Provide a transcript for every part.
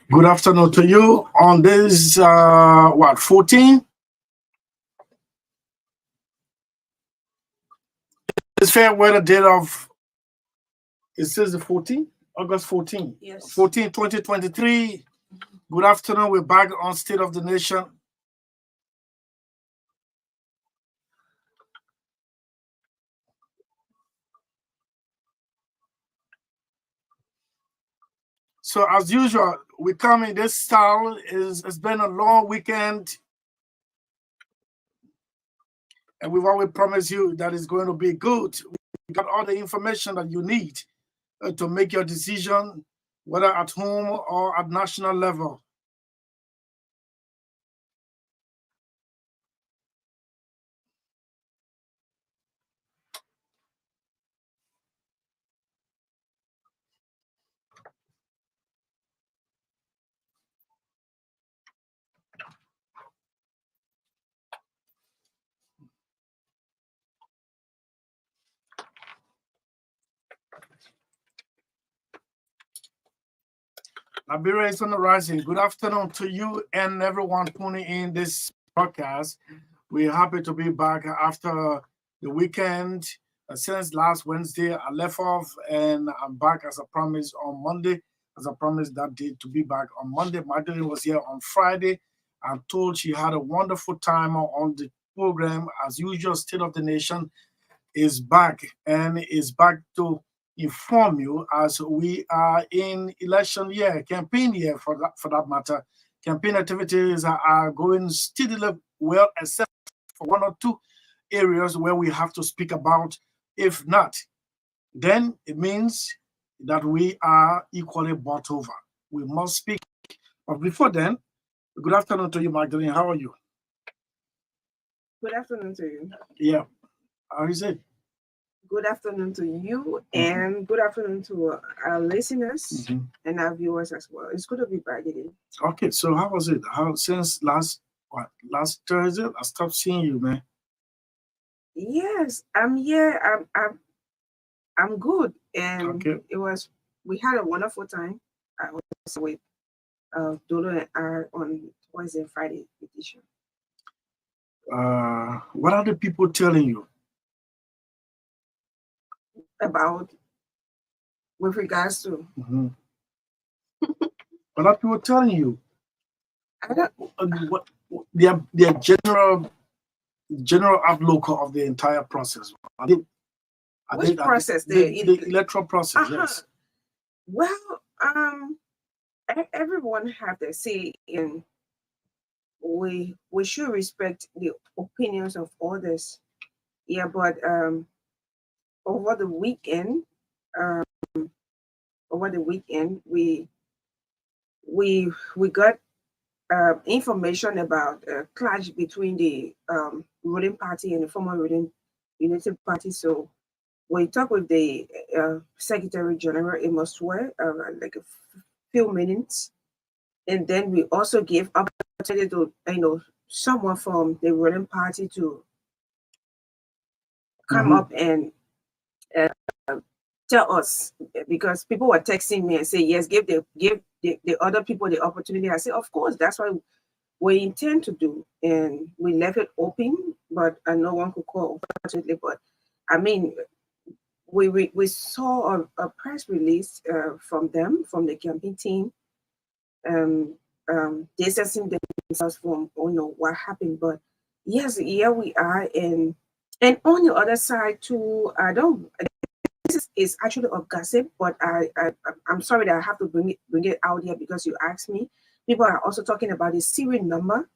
Good afternoon to you on this, 14? This fair weather date of, it says the 14th, August 14th. Yes. 14, 2023. Good afternoon. We're back on State of the Nation. So as usual, we come in this style. It's been a long weekend, and we've always promised you that it's going to be good. We got all the information that you need to make your decision, whether at home or at national level. Liberia is on the rising. Good afternoon to you and everyone tuning in this broadcast. We're happy to be back after the weekend. Since last Wednesday, I left off and I'm back as I promised on Monday. As I promised that day to be back on Monday. Magdalene was here on Friday. I'm told she had a wonderful time on the program. As usual, State of the Nation is back and is back to inform you as we are in election year, campaign year for that matter. Campaign activities are going steadily well, except for one or two areas where we have to speak about. If not, then it means that we are equally bought over. We must speak. But before then, good afternoon to you, Magdalene. How are you? Good afternoon to you. Yeah. How is it? Good afternoon to you, and good afternoon to our listeners and our viewers as well. It's good to be back again. Okay, so how was it? How since last Thursday? I stopped seeing you, man. Yes, I'm here. I'm good, and Okay. we had a wonderful time. I was with Dodo and I on Wednesday and Friday edition. What are the people telling you? About with regards to What are people telling you? I don't What their general outlook of the entire process? which process? The electoral process. Yes. Well, everyone have their say in. We should respect the opinions of others. Yeah, but over the weekend, we got information about a clash between the ruling party and the former ruling United Party. So we talked with the Secretary General Amos Ware like a few minutes, and then we also gave opportunity to someone from the ruling party to come up and tell us, because people were texting me and say, yes, give the other people the opportunity. I said, of course, that's what we intend to do. And we left it open, but no one could call, unfortunately. But I mean, we saw a press release from them, from the campaign team, distancing themselves from what happened. But yes, here we are, and on the other side too, I don't. This is actually a gossip, but I'm sorry that I have to bring it out here because you asked me. People are also talking about the serial number,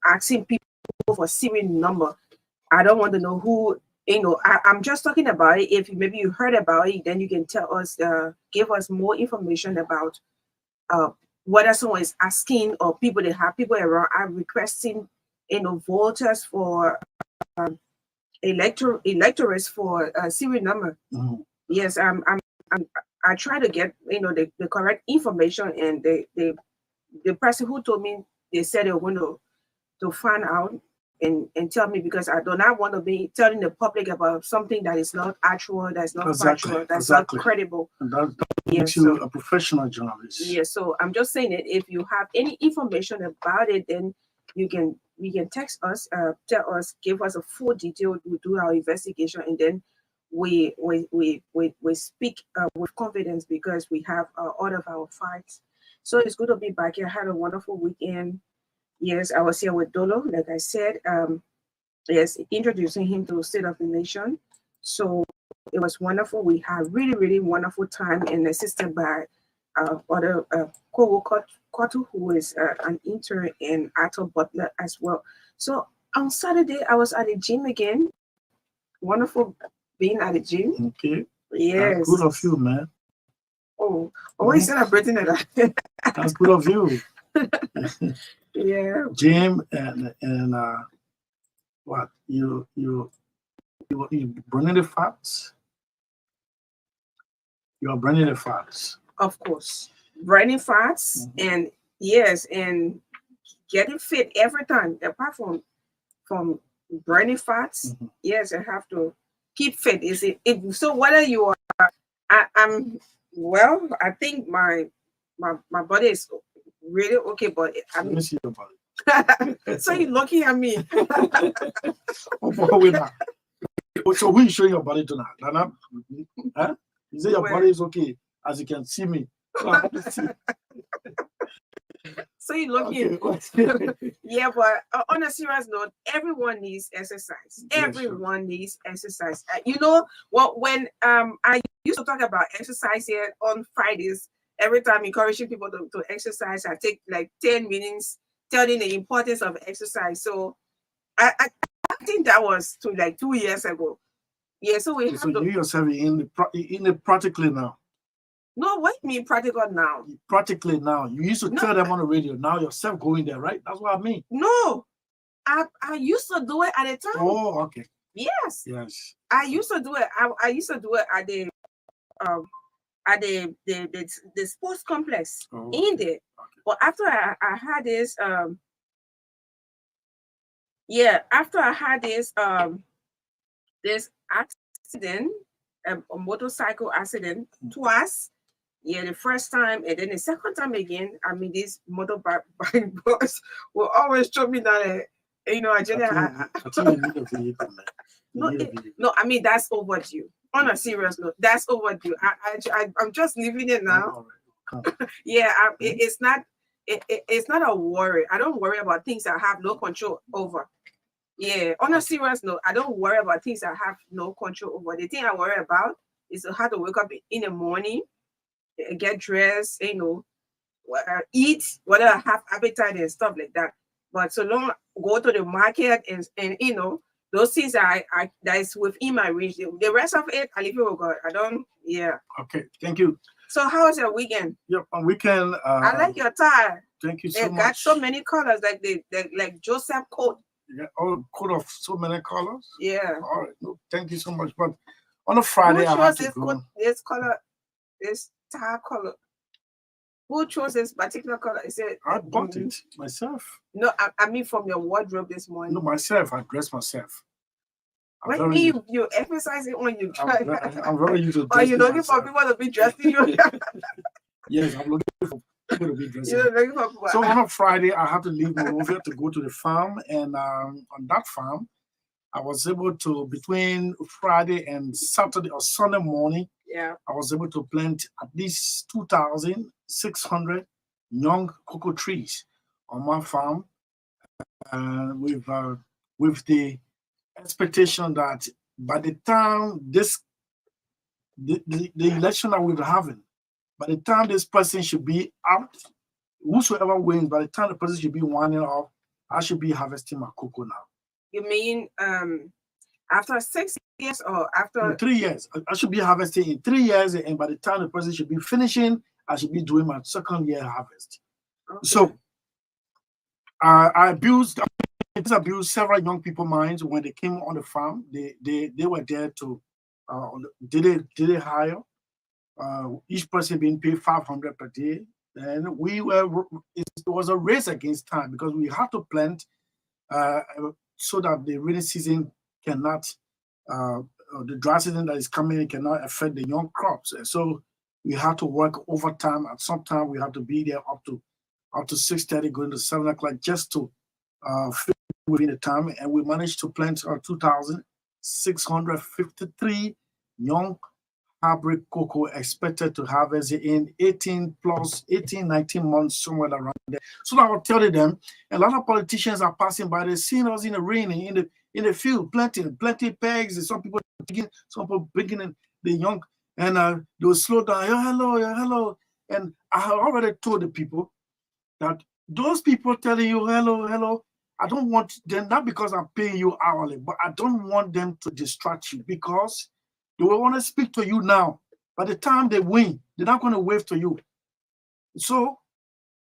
asking people for serial number. I don't want to know who. I'm just talking about it. If maybe you heard about it, then you can tell us, give us more information about whether someone is asking, or people around are requesting, voters for electors for serial number. Mhm. Yes, I try to get the correct information, and the person who told me, they said they were going to find out and tell me, because I do not want to be telling the public about something that is not actual, that's not factual, that's not credible. And that Yes, makes you so a professional journalist. yes, so I'm just saying it. If you have any information about it, then you can text us, tell us, give us a full detail. We'll do our investigation, and then we speak with confidence, because we have all of our facts. So it's good to be back here. I had a wonderful weekend. Yes, I was here with Dolo, like I said. Yes, introducing him to State of the Nation. So it was wonderful. We had really, really wonderful time, and assisted by other co-worker, who is an intern, and Arthur Butler as well. So on Saturday, I was at the gym again. Wonderful being at the gym. Okay. Yes. That's good of you, man. Oh, always celebrating it. That's good of you. Yeah. Jim and what you bringing the facts? You are bringing the facts. Of course, burning fats, and yes, and getting fit every time. Apart from burning fats, yes, I have to keep fit. Is it so? Whether you are, I'm well. I think my body is really okay, but Let me see your body. So you're looking at me. So who is showing your body tonight? Nana? Huh? You say your body is okay, as you can see me. So you're looking. Okay. Yeah, but on a serious note, everyone needs exercise. Everyone needs exercise. When I used to talk about exercise here on Fridays, every time encouraging people to exercise, I take like 10 minutes telling the importance of exercise. So I think that was like 2 years ago. Yeah, so we have So to. you yourself in it practically now. No, what do you mean practical now? Practically now. You used to tell them on the radio. Now yourself going there, right? That's what I mean. No, I used to do it at the time. Oh, okay. Yes. Yes. I used to do it. I used to do it at the sports complex in there. Okay. But after I had this after I had this this accident, a motorcycle accident twice. Yeah, the first time, and then the second time again. I mean, these motorbike boys will always show me that No, I mean, that's overdue. On a serious note, that's overdue. I'm just leaving it now. Yeah, it's not a worry. I don't worry about things I have no control over. Yeah, on a serious note, I don't worry about things I have no control over. The thing I worry about is how to wake up in the morning, get dressed, eat, whether I have appetite and stuff like that. But so long go to the market and those things that is within my reach. The rest of it, I leave it with God. I don't. Yeah. Okay. Thank you. So how was your weekend? Yep, on weekend. I like your tie. Thank you so much. It got so many colors, like Joseph coat. Yeah, coat of so many colors. Yeah. All right. No, thank you so much. But on a Friday, I have to go. This color, this tie color. Who chose this particular color? Is it? I bought it myself. No, I mean from your wardrobe this morning. No, myself. I dressed myself. When you emphasize it when you try. I'm very used to. Are you looking for people to be dressed in you? Yes, I'm looking for people to be dressed. You're looking for people. So on a Friday, I have to leave Monrovia to go to the farm, and on that farm, I was able to, between Friday and Saturday or Sunday morning, Yeah. I was able to plant at least 2,600 young cocoa trees on my farm, with the expectation that by the time the election that we're having, by the time this person should be out, whosoever wins, by the time the person should be winding off, I should be harvesting my cocoa now. You mean after 6 years or after? In 3 years. I should be harvesting in 3 years, and by the time the person should be finishing, I should be doing my second year harvest. Okay. So I abused several young people's minds when they came on the farm. They were there to did they hire each person being paid 500 per day, and it was a race against time because we had to plant so that the rainy season cannot the dry season that is coming cannot affect the young crops. And so we had to work overtime. At some time we had to be there up to 6:30, going to 7 o'clock just to fit within the time, and we managed to plant 2,653 young hybrid cocoa expected to harvest in 18, 19 months, somewhere around there. So I will tell them, a lot of politicians are passing by, they seeing us in the rain, in the field, planting pegs, and some people bringing in the young, and they will slow down, hello. And I have already told the people that those people telling you hello, I don't want them, not because I'm paying you hourly, but I don't want them to distract you, because they will want to speak to you now. By the time they win, they're not going to wave to you. So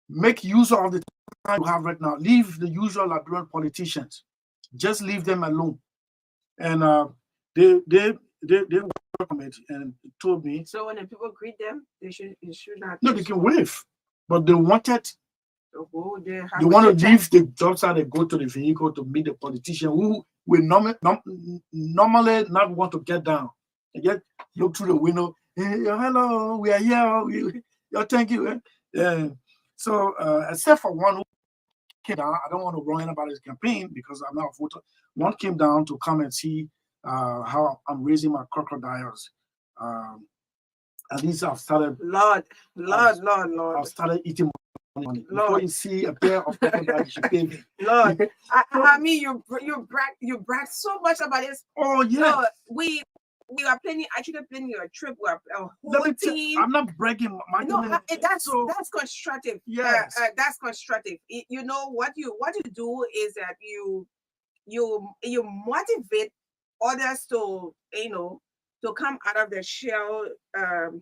make use of the time you have right now. Leave the usual Liberian politicians. Just leave them alone. And they welcome it and told me. So when the people greet them, you should not. No, they can wave, but they wanted. They want to leave the job site and go to the vehicle to meet the politician who will normally not want to get down. And yet look through the window. Hey, hello, we are here. Thank you. So except for one who came down, I don't want to run anybody's campaign because I'm not a voter. One came down to come and see how I'm raising my crocodiles. At least I've started. Lord. I've started eating money. Before you see a pair of crocodiles, you should pay me. Lord, I mean, you brag so much about this. Oh yeah. Lord, we are planning a trip. We're a whole team. I'm not bragging. That's constructive. Yes, that's constructive. You know what you do is that you motivate others to to come out of their shell and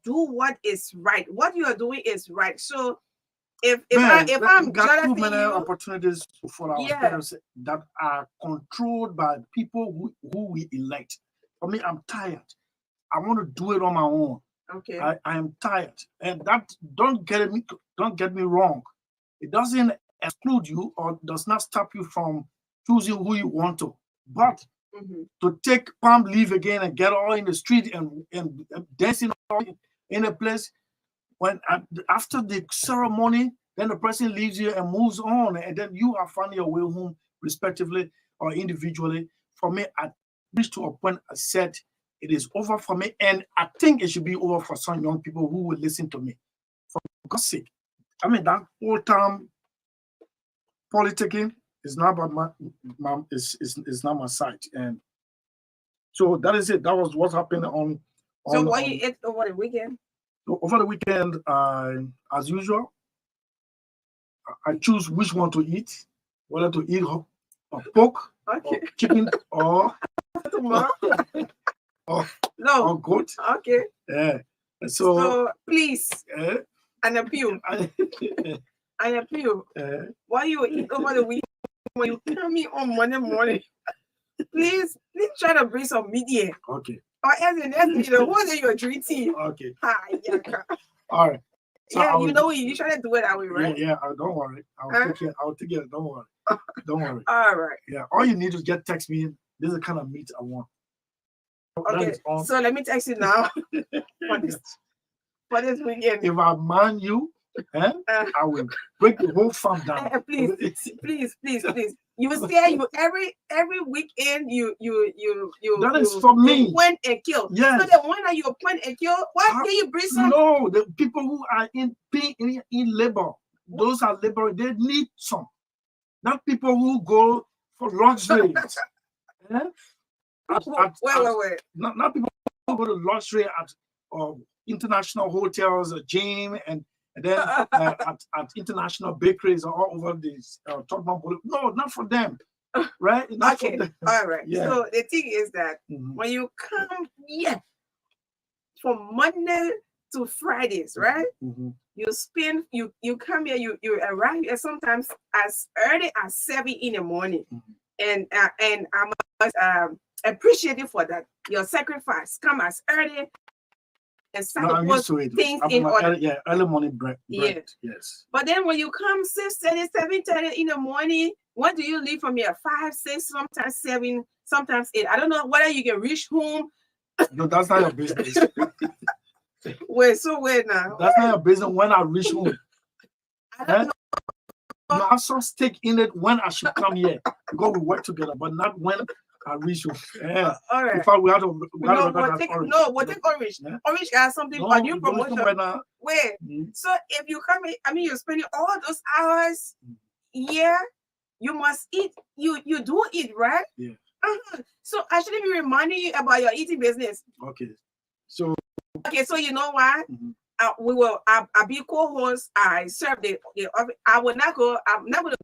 do what is right. What you are doing is right. So if I'm got too many opportunities for our parents that are controlled by people who we elect. For me, I'm tired. I want to do it on my own. Okay. I am tired, and that don't get me wrong. It doesn't exclude you or does not stop you from choosing who you want to, but to take palm leaf again and get all in the street and dancing all in a place when after the ceremony, then the person leaves you and moves on, and then you are finding your way home respectively or individually. For me, I reached to a point I said it is over for me, and I think it should be over for some young people who will listen to me. For God's sake, I mean that old time politicking is not about is not my side, and so that is it. That was what happened on. So what you ate over the weekend? Over the weekend, as usual, I choose which one to eat, whether to eat pork, or chicken, or goat. Okay. Yeah. So please, an appeal. An appeal. What you eat over the weekend when you tell me on Monday morning? Please try to bring some meat here. Okay. Or else the next day, what are you drinking? Okay. All right. So yeah, you usually do it that way, right? Yeah. Don't worry. I'll take care. Don't worry. Don't worry. All right. Yeah. All you need is just text me. This is the kind of meat I want. Okay. So let me text you now for this weekend. If I man you, I will break the whole farm down. Please. You say you every weekend you That is for me. you point and kill. Yes. So the one that you point and kill, why can you bring some? No, the people who are in labor, those are labor, they need some. Not people who go for luxury. Wait. Not people who go to luxury at international hotels, a gym, and then at international bakeries all over this Tottenham. No, not for them. Right? Not okay. For them. All right. Yeah. So the thing is that when you come here from Monday to Fridays, right? You spend you come here, you arrive here sometimes as early as 7 in the morning. And I must appreciate you for that. Your sacrifice. Come as early and start I'm used to it. Things in order. Early morning break. Yeah. Yes. But then when you come 6:30, 7:30 in the morning, when do you leave from here? 5, 6, sometimes 7, sometimes 8. I don't know whether you can reach home. No, that's not your business. Wait now. That's not your business when I reach home. I don't know. You have some stake in it when I should come here because we work together, but not when I reach home. Yeah. All right. In fact, we have to we'll take Orange. Yeah. Orange has something a new promotion. Wait. So if you come in, I mean, you're spending all those hours. Yeah, you must eat. You do eat, right? Yeah. So I shouldn't be reminding you about your eating business. Okay. So you know what? We will. I'll be co-host. I serve the. I will not go. I'm not going to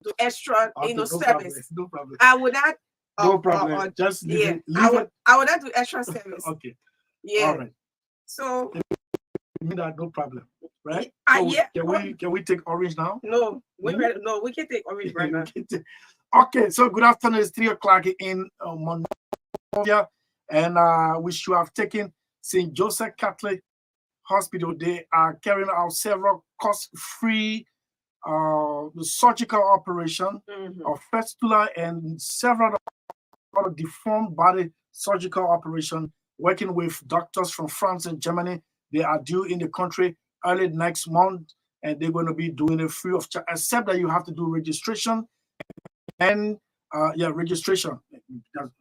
do extra. Service. No problem. I would not. No problem. Just leave it. I would not do extra service. Okay. Yeah. All right. So. You mean that? No problem. Right? Yeah. Can we take Orange now? No. We can take Orange right now. Okay. So good afternoon. It's 3:00 in Monrovia, and we should have taken St. Joseph Catholic Hospital. They are carrying out several cost-free surgical operation of fistula and several other deformed body surgical operation, working with doctors from France and Germany. They are due in the country early next month, and they're going to be doing it free of charge, except that you have to do registration and registration.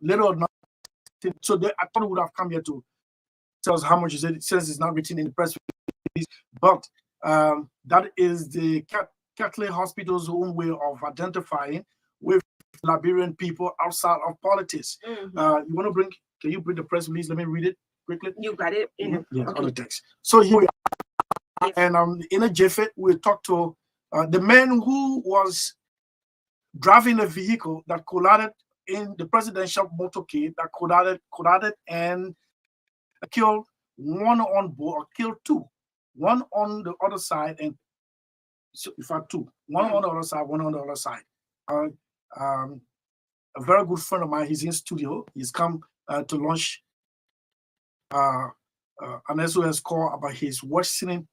Little or nothing. So I thought it would have come here to tell us how much is it, since it's not written in the press release. But that is the Catholic Hospital's own way of identifying with Liberian people outside of politics. You want to bring? Can you bring the press release? Let me read it quickly. You got it in on the text. So here we are, and in a jiffy, we talked to the man who was driving a vehicle that collided in the presidential motorcade that collided and killed one on board, or killed two, one on the other side, and so in fact two, one on the other side, one on the other side. A very good friend of mine, he's in studio. He's come to launch an SOS call about his worsening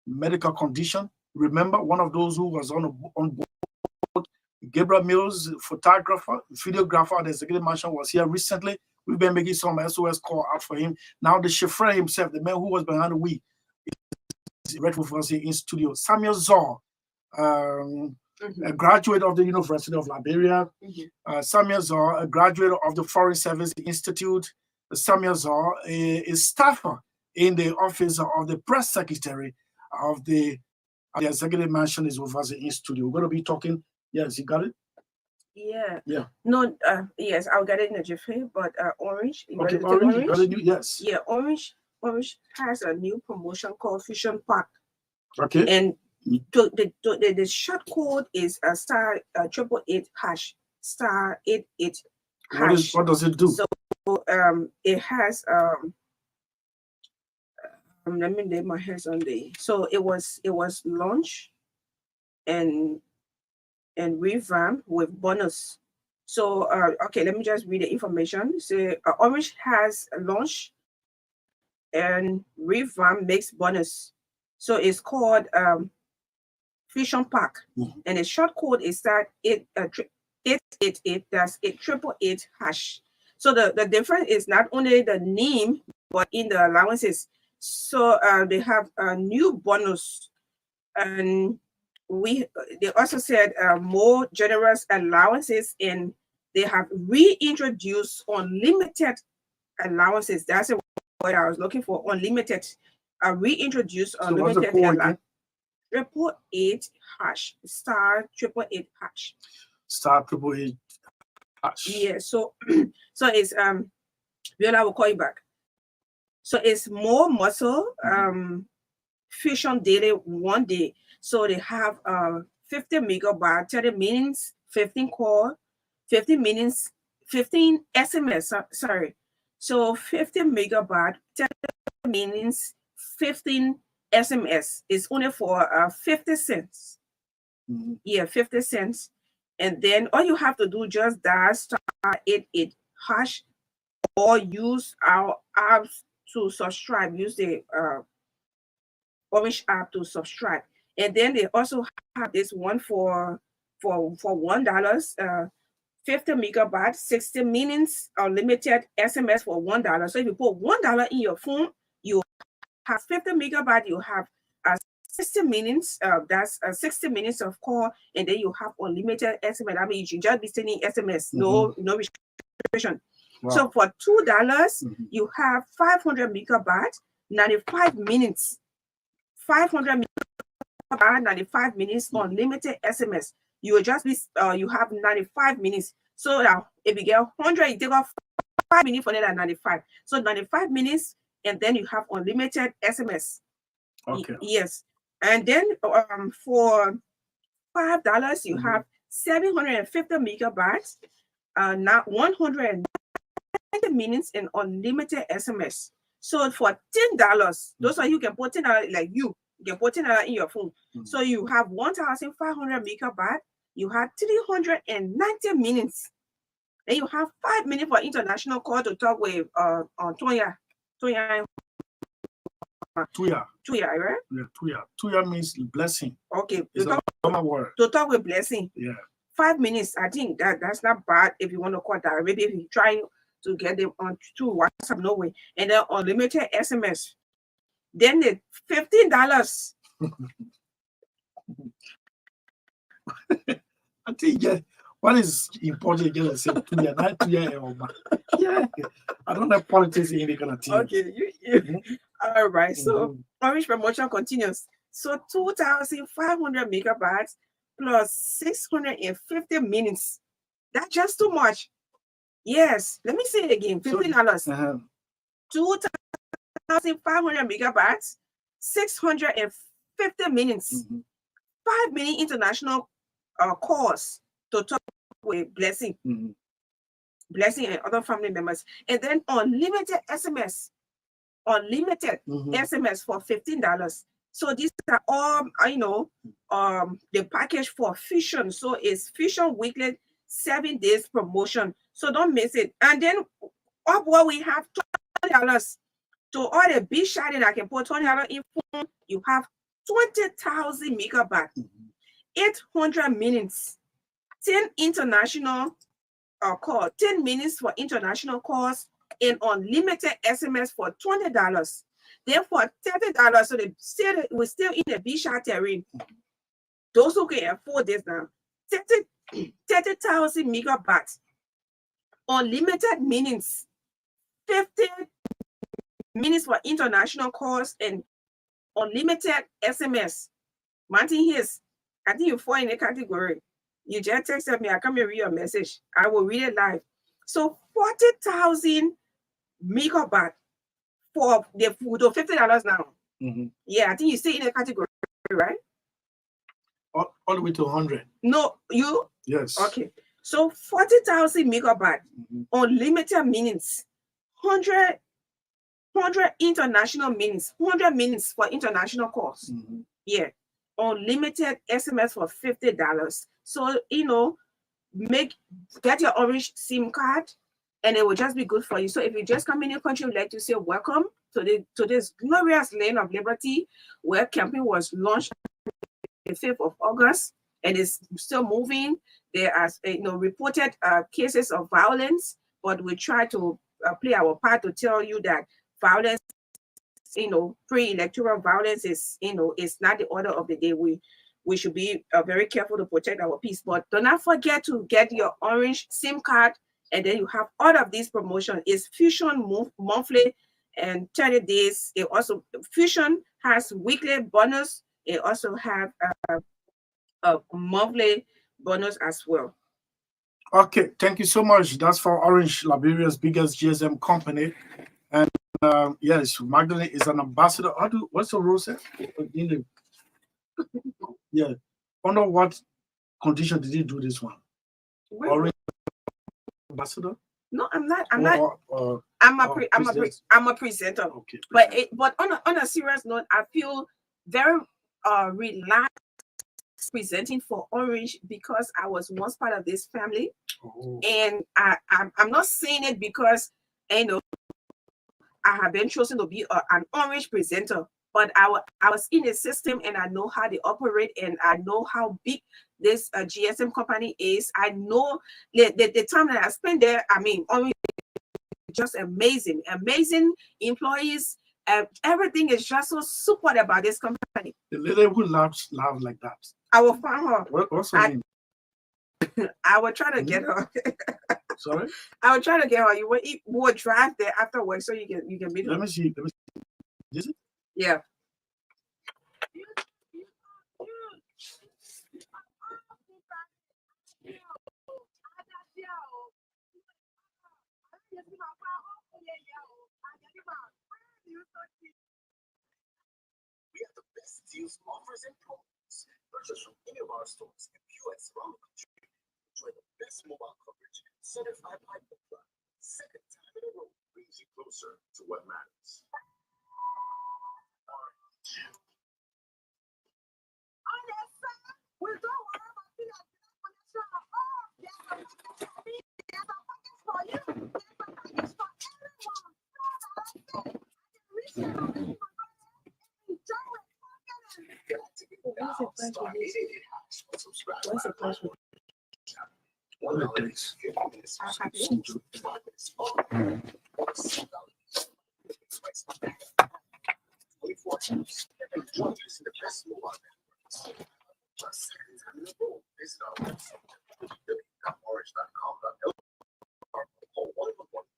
medical condition. Remember, one of those who was on board, Gabriel Mills, photographer, videographer at the executive mansion, was here recently. We've been making some SOS call out for him. Now the chauffeur himself, the man who was behind the wheel, is ready for us here in studio. Samuel Zaw, a graduate of the University of Liberia. Samuel Zaw, a graduate of the Foreign Service Institute. Samuel Zaw, a staffer in the office of the press secretary of the executive mansion, is with us in studio. We're going to be talking. Yes, you got it? Yeah. No, yes, I'll get it in a jiffy, but Orange. Okay, Orange? Yes. Yeah, Orange has a new promotion called Fusion Park. Okay. And the short code is a star 888 hash star 88 hash. What does it do? So it has let me lay my hands on the. So it was launched and revamped with bonus. So okay, let me just read the information. So Orange has launched and revamp makes bonus. So it's called Fusion Pack, and the short code is that 888. That's 888 hash. So the difference is not only the name but in the allowances. So they have a new bonus, and they also said more generous allowances, and they have reintroduced unlimited allowances. That's a word I was looking for. Unlimited. Reintroduced So what's unlimited the code again? 888 hash star 888 hash. Star 888 hash. Yeah. So so it's Viola will call you back. So it's more muscle fusion daily 1 day. So they have 50 megabyte, 30 minutes, 15 call, 15 minutes, 15 SMS. Sorry. So 50 megabyte, 30 minutes, 15 SMS is only for 50 cents. Yeah, 50 cents. And then all you have to do just dial star 88 hash or use our apps to subscribe. Use the Orange app to subscribe. And then they also have this one for $1, 50 megabytes, 60 minutes, unlimited SMS for $1. So if you put $1 in your phone, you have 50 megabytes, you have 60 minutes, that's 60 minutes of call, and then you have unlimited SMS. I mean, you should just be sending SMS, no restriction. Wow. So for $2, you have 500 megabytes, 95 minutes, 500 megabytes, 95 minutes, unlimited SMS. You will just be, you have 95 minutes. So now if you get 100, you take off 5 minutes for that 95. So 95 minutes, and then you have unlimited SMS. Okay. Yes. And then for $5, you have 750 megabytes, now 190 minutes and unlimited SMS. So for $10, those are you can put $10 like you can put $10 in your phone. So you have 1,500 megabytes, you have 390 minutes. Then you have 5 minutes for international call to talk with Toya. Tuya. Tuya, right? Yeah, Tuya. Tuya means blessing. Okay. It's a common word. To talk with blessing. Yeah. 5 minutes. I think that's not bad if you want to call that. Maybe if you're trying to get them on to WhatsApp, no way. And then unlimited SMS. Then the $15. I think what is important is say Tuya, not Tuya. Yeah. I don't have politics in the kind of thing. Okay. All right. So Orange promotion continues. So 2,500 megabytes plus 650 minutes. That's just too much. Yes. Let me say it again. $15. 2,500 megabytes, 650 minutes, 5 minute international calls to talk with Blessing, Blessing and other family members, and then unlimited SMS, SMS for $15. So these are all the package for Fusion. So it's Fusion weekly 7 days promotion. So don't miss it. And then up what we have $20. To all the big shouting, I can put $20 in phone. You have 20,000 megabytes, 800 minutes, 10 international call, 10 minutes for international calls, and unlimited SMS for $20. Then for $30, so we're still in the big shot terrain. Those who can afford this now, 30,000 megabytes, unlimited minutes, 50 minutes for international calls, and unlimited SMS. Martin His, I think you fall in the category. You just texted me, I come and read your message. I will read it live. So 40,000 megabytes for the $50 now. Yeah, I think you stay in the category, right? All the way to 100. No, you? Yes. Okay. So 40,000 megabytes, unlimited minutes, 100 international minutes, 100 minutes for international calls. Yeah. Unlimited SMS for $50. So, get your Orange SIM card and it will just be good for you. So if you just come in your country, we'd like to say welcome to this glorious land of liberty where camping was launched the 5th of August and is still moving. There are reported cases of violence, but we try to play our part to tell you that violence, pre-electoral violence is, is not the order of the day. we should be very careful to protect our peace. But do not forget to get your orange SIM card, and then you have all of these promotions. It's Fusion monthly and 30 days. It also Fusion has weekly bonus. It also have a monthly bonus as well. Okay, thank you so much. That's for Orange, Liberia's biggest GSM company. And yes, Magdalene is an ambassador. What's the rule say? Yeah. Under what condition did you do this one? Orange ambassador? No, I'm not. I'm not. I'm a presenter. Okay. But on a serious note, I feel very relaxed presenting for Orange because I was once part of this family, and I'm not saying it because I have been chosen to be an Orange presenter, but I was in the system and I know how they operate and I know how big this GSM company is. I know the time that I spent there. I mean, Orange is just amazing employees. Everything is just so super about this company. The lady who laughs like that. I will find her. What's her name? I will try to get her. Sorry? I will try to get her. You will drive there after work so you can meet her. Let me see. Is it? Yeah. We have the best deals, offers, and promos. Purchase from any of our stores and POS around the country. Enjoy the best mobile coverage, certified pipe plan. Second time in a row brings you closer to what matters. What's the question? One of the things. Visit our website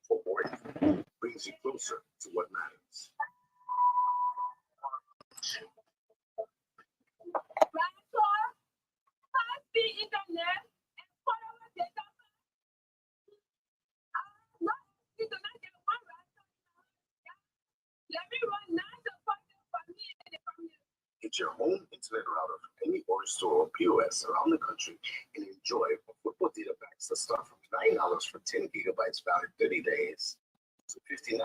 for more info. Brings you closer to what matters. Internet and follow data. Let me run 9 to 5 for me and the family. Get your home internet router from any Orange store or POS around the country and enjoy football data packs that start from $9 for 10 gigabytes valid 30 days to $59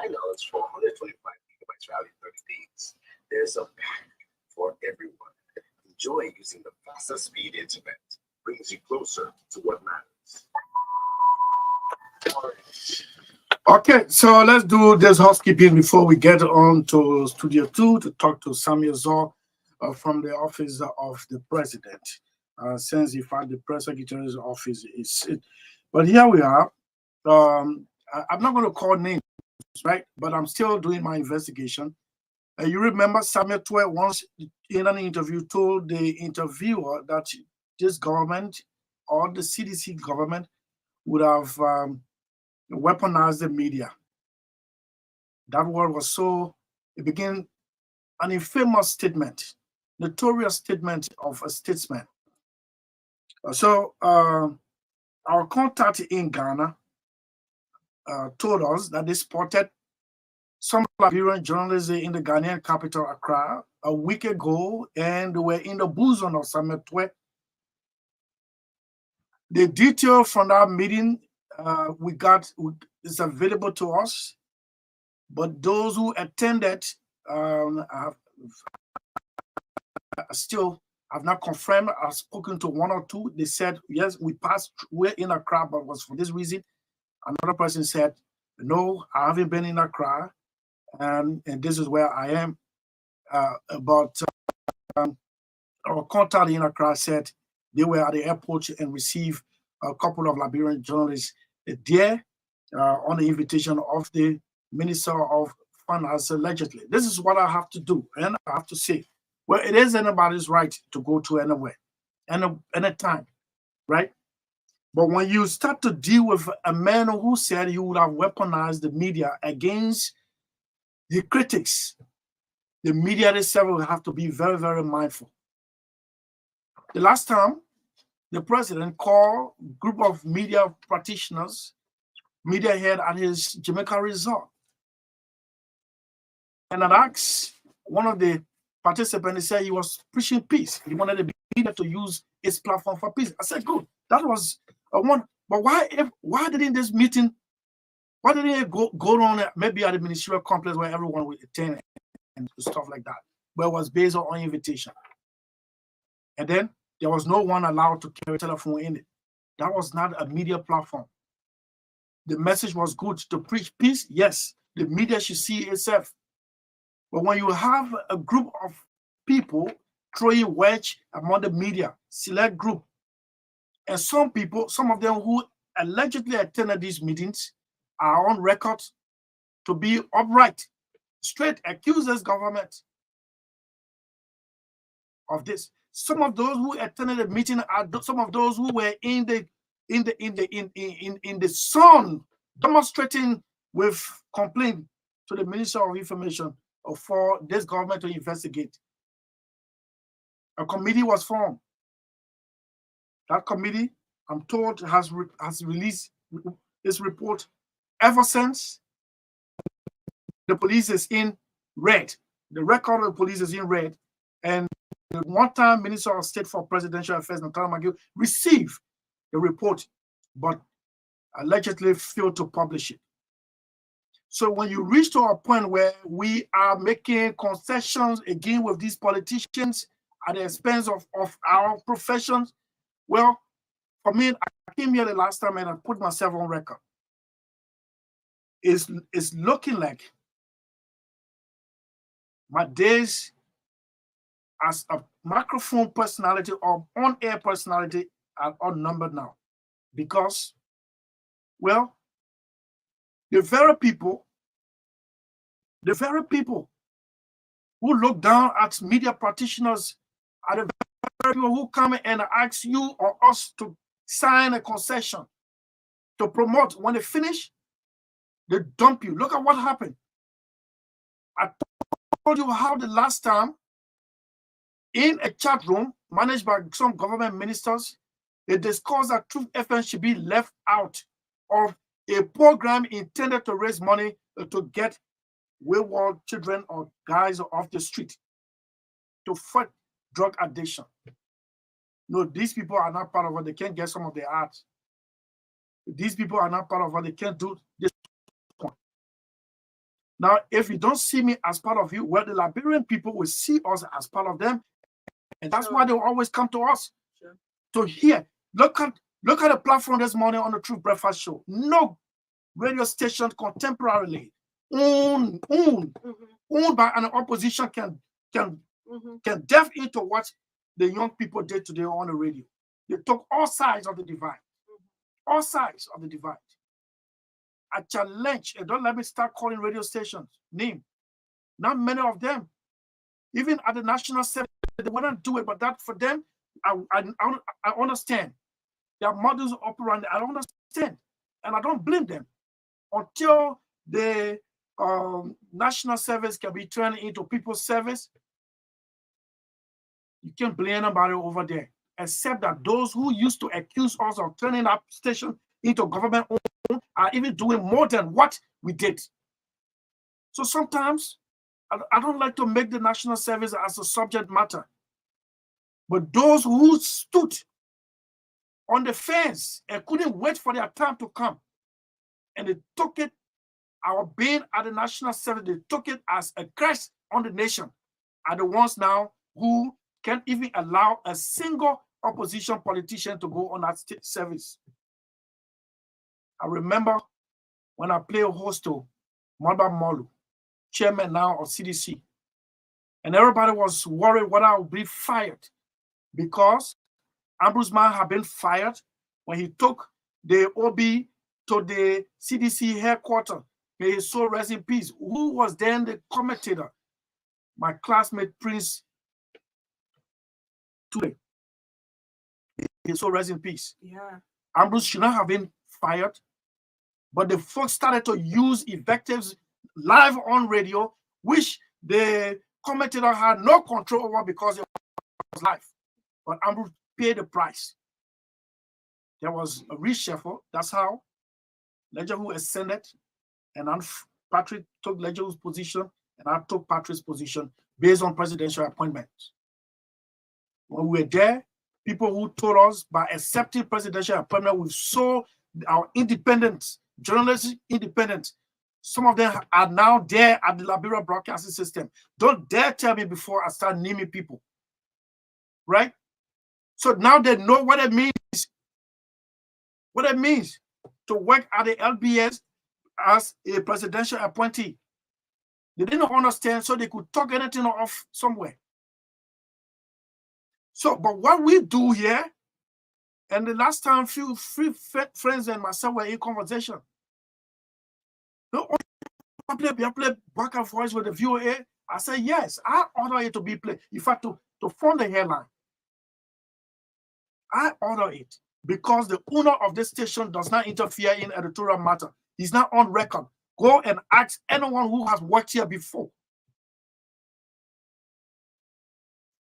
for 125 gigabytes valid 30 days. There's a pack for everyone. Enjoy using the fastest speed internet. Brings you closer to what matters. Okay, so let's do this housekeeping before we get on to Studio 2 to talk to Samuel Zor from the office of the president, since in fact the press secretary's office is. But here we are. I'm not going to call names, right? But I'm still doing my investigation. You remember Samuel Twe once in an interview told the interviewer that this government or the CDC government would have weaponized the media. That word was it became an infamous statement, notorious statement of a statesman. So our contact in Ghana told us that they spotted some Liberian journalists in the Ghanaian capital, Accra, a week ago, and they were in the bosom of Samuel Twe. The detail from that meeting we got is available to us, but those who attended have not confirmed. I've spoken to one or two. They said, yes, we're in Accra, but it was for this reason. Another person said, no, I haven't been in Accra, and this is where I am. But our contact in Accra said they were at the airport and received a couple of Liberian journalists there on the invitation of the Minister of Finance, allegedly. This is what I have to do, and I have to say, Well, it is anybody's right to go to anywhere, anytime, right? But when you start to deal with a man who said he would have weaponized the media against the critics, the media itself will have to be very, very mindful. The last time, the president called a group of media practitioners, media head at his Jamaica resort, and I asked one of the participants, he said he was preaching peace. He wanted the media to use its platform for peace. I said, good, that was a one. But why didn't this meeting, why didn't it go on maybe at the ministerial complex where everyone would attend and stuff like that? But it was based on invitation. And then there was no one allowed to carry a telephone in it. That was not a media platform. The message was good to preach peace. Yes, the media should see itself. But when you have a group of people throwing wedge among the media, select group, and some people, some of them who allegedly attended these meetings are on record to be upright, straight, accuses government of this. Some of those who attended the meeting are some of those who were in the sun demonstrating with complaint to the Minister of Information for this government to investigate. A committee was formed. That committee, I'm told, has released this report. Ever since, the police is in red. The record of the police is in red. And the one-time Minister of State for Presidential Affairs, Nathan McGill, received the report, but allegedly failed to publish it. So when you reach to a point where we are making concessions again with these politicians at the expense of our professions, well, for me, I came here the last time and I put myself on record. It's looking like my days as a microphone personality or on-air personality are outnumbered now. Because, well, the very people who look down at media practitioners are the very people who come and ask you or us to sign a concession to promote. When they finish, they dump you. Look at what happened. I told you how the last time in a chat room managed by some government ministers, they discussed that Truth FM should be left out of a program intended to raise money to get wayward children or guys off the street to fight drug addiction. No, these people are not part of it. They can't get some of their ads. These people are not part of it. They can't do this point. Now, if you don't see me as part of you, well, the Liberian people will see us as part of them. And that's why they will always come to us to hear. Look at the platform this morning on the Truth Breakfast Show. No radio station contemporarily owned by an opposition can delve into what the young people did today on the radio. They took all sides of the divide. All sides of the divide. I challenge, and don't let me start calling radio stations name. Not many of them, even at the national service, they wouldn't do it. But that for them, I understand. Their models operandi, I understand, and I don't blame them. Until the national service can be turned into people's service, you can't blame anybody over there, except that those who used to accuse us of turning that station into government owned are even doing more than what we did. So sometimes I don't like to make the national service as a subject matter, but those who stood on the fence and couldn't wait for their time to come, and they took it, our being at the national service, they took it as a curse on the nation, are the ones now who can't even allow a single opposition politician to go on that service. I remember when I played host to Maba Molu, chairman now of CDC, and everybody was worried whether I would be fired because Ambrose Mann had been fired when he took the OB to the CDC headquarters. May his soul rest in peace. Who was then the commentator? My classmate Prince today. So rest in peace. Yeah. Ambrose should not have been fired, but the folks started to use invectives live on radio, which the commentator had no control over because it was live. But Ambrose paid the price. There was a reshuffle. That's how Ledger who ascended, and then Patrick took Ledger's position, and I took Patrick's position based on presidential appointments. When we were there, people who told us by accepting presidential appointment, we saw our independence, journalistic independence. Some of them are now there at the Liberia Broadcasting System. Don't dare tell me before I start naming people. Right? So now they know what it means. What it means to work at the LBS as a presidential appointee. They didn't understand, so they could talk anything off somewhere. So, but what we do here, and the last time few friends and myself were in conversation, no, I play back and forth with the VOA. I said, yes, I order it to be played. In fact, to form the headline, I order it because the owner of this station does not interfere in editorial matter. He's not on record. Go and ask anyone who has worked here before.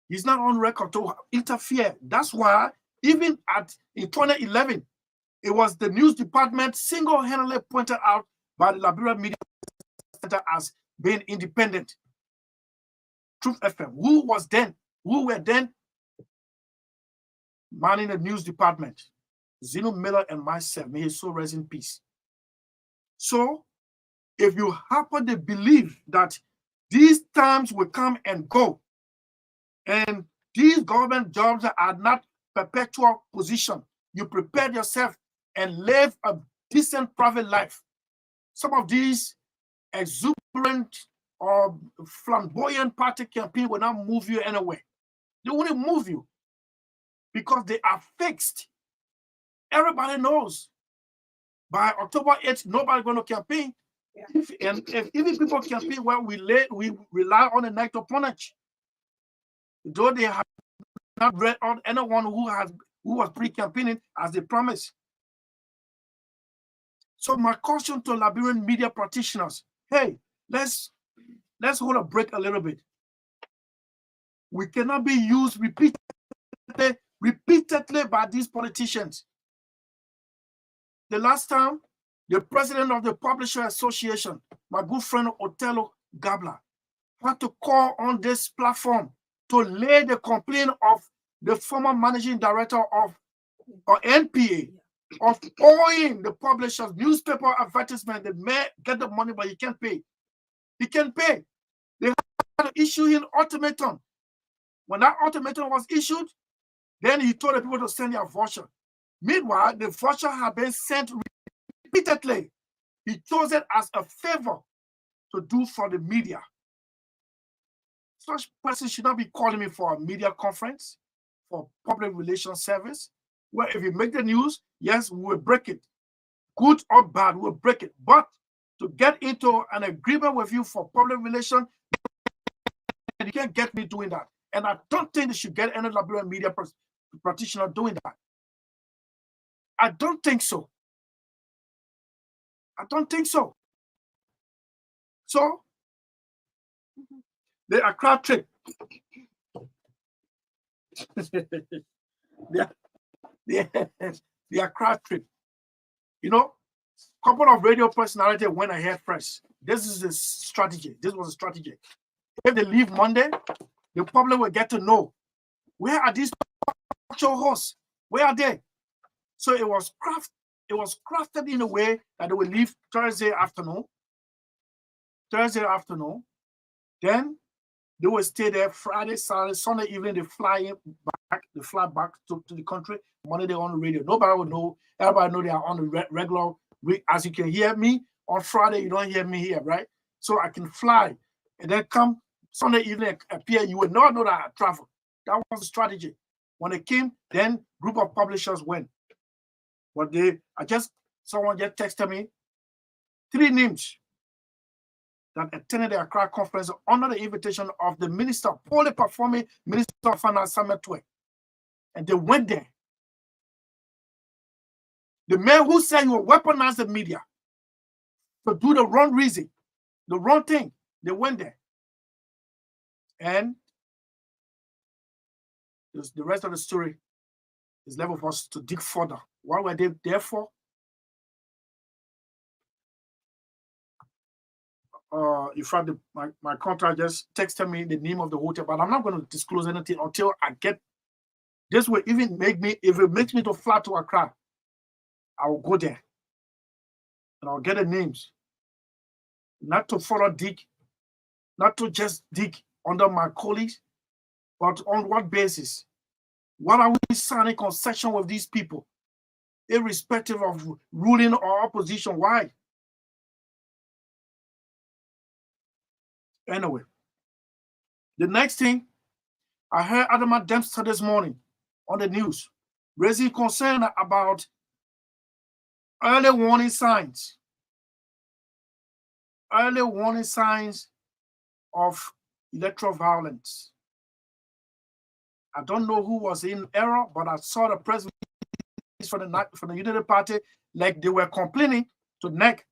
He's not on record to interfere. That's why even in 2011, it was the news department single-handedly pointed out by the Liberia Media Center as being independent. Truth FM, who were then manning the news department? Zeno Miller and myself, may his soul rest in peace. So, if you happen to believe that these times will come and go, and these government jobs are not perpetual position, you prepare yourself and live a decent private life. Some of these exuberant or flamboyant party campaign will not move you anywhere. They won't move you because they are fixed. Everybody knows by October 8th, nobody's going to campaign. Yeah. If even people campaign, well, we rely on the night opponent. Though they have not read on anyone who was pre-campaigning as they promised. So my caution to Liberian media practitioners, hey, let's hold a break a little bit. We cannot be used repeatedly by these politicians. The last time, the president of the Publisher Association, my good friend Othello Gabler, had to call on this platform to lay the complaint of the former managing director of NPA of owing the publishers newspaper advertisement. They may get the money, but he can't pay. He can't pay. They had to issue him ultimatum. When that ultimatum was issued, then he told the people to send their voucher. Meanwhile, the voucher had been sent repeatedly. He chose it as a favor to do for the media. Such person should not be calling me for a media conference, for public relations service, where if you make the news, yes, we will break it. Good or bad, we'll break it. But to get into an agreement with you for public relations, you can't get me doing that. And I don't think they should get any Liberian media practitioner doing that. I don't think so. I don't think so. So, the Accra trip. the Accra trip. You know, a couple of radio personalities went ahead first. This is a strategy. This was a strategy. If they leave Monday, the public will get to know, where are these show hosts? Where are they? So it was crafted in a way that they will leave Thursday afternoon. Then they will stay there Friday, Saturday, Sunday evening. They fly back to the country. Monday they're on the radio. Nobody will know. Everybody know they are on the regular week. As you can hear me on Friday, you don't hear me here, right? So I can fly and then come Sunday evening appear. You will not know that I travel. That was the strategy. When it came, then group of publishers went. But someone just texted me 3 names that attended the Accra conference under the invitation of the minister, poorly performing Minister of Finance, Samuel Twe. And they went there. The man who said he would weaponize the media to do the wrong reason, the wrong thing, they went there. And the rest of the story is left for us to dig further. What were they there for? In fact, my contract just texted me the name of the hotel, but I'm not going to disclose anything until I get. This will even make me, if it makes me to fly to Accra, I will go there and I'll get the names. Not to follow dig, not to just dig under my colleagues, but on what basis? What are we signing concession with these people, irrespective of ruling or opposition? Why? Anyway, the next thing, I heard Adama Dempster this morning on the news raising concern about early warning signs of electoral violence. I don't know who was in error, but I saw the press release from the Unity Party, like they were complaining to NEC.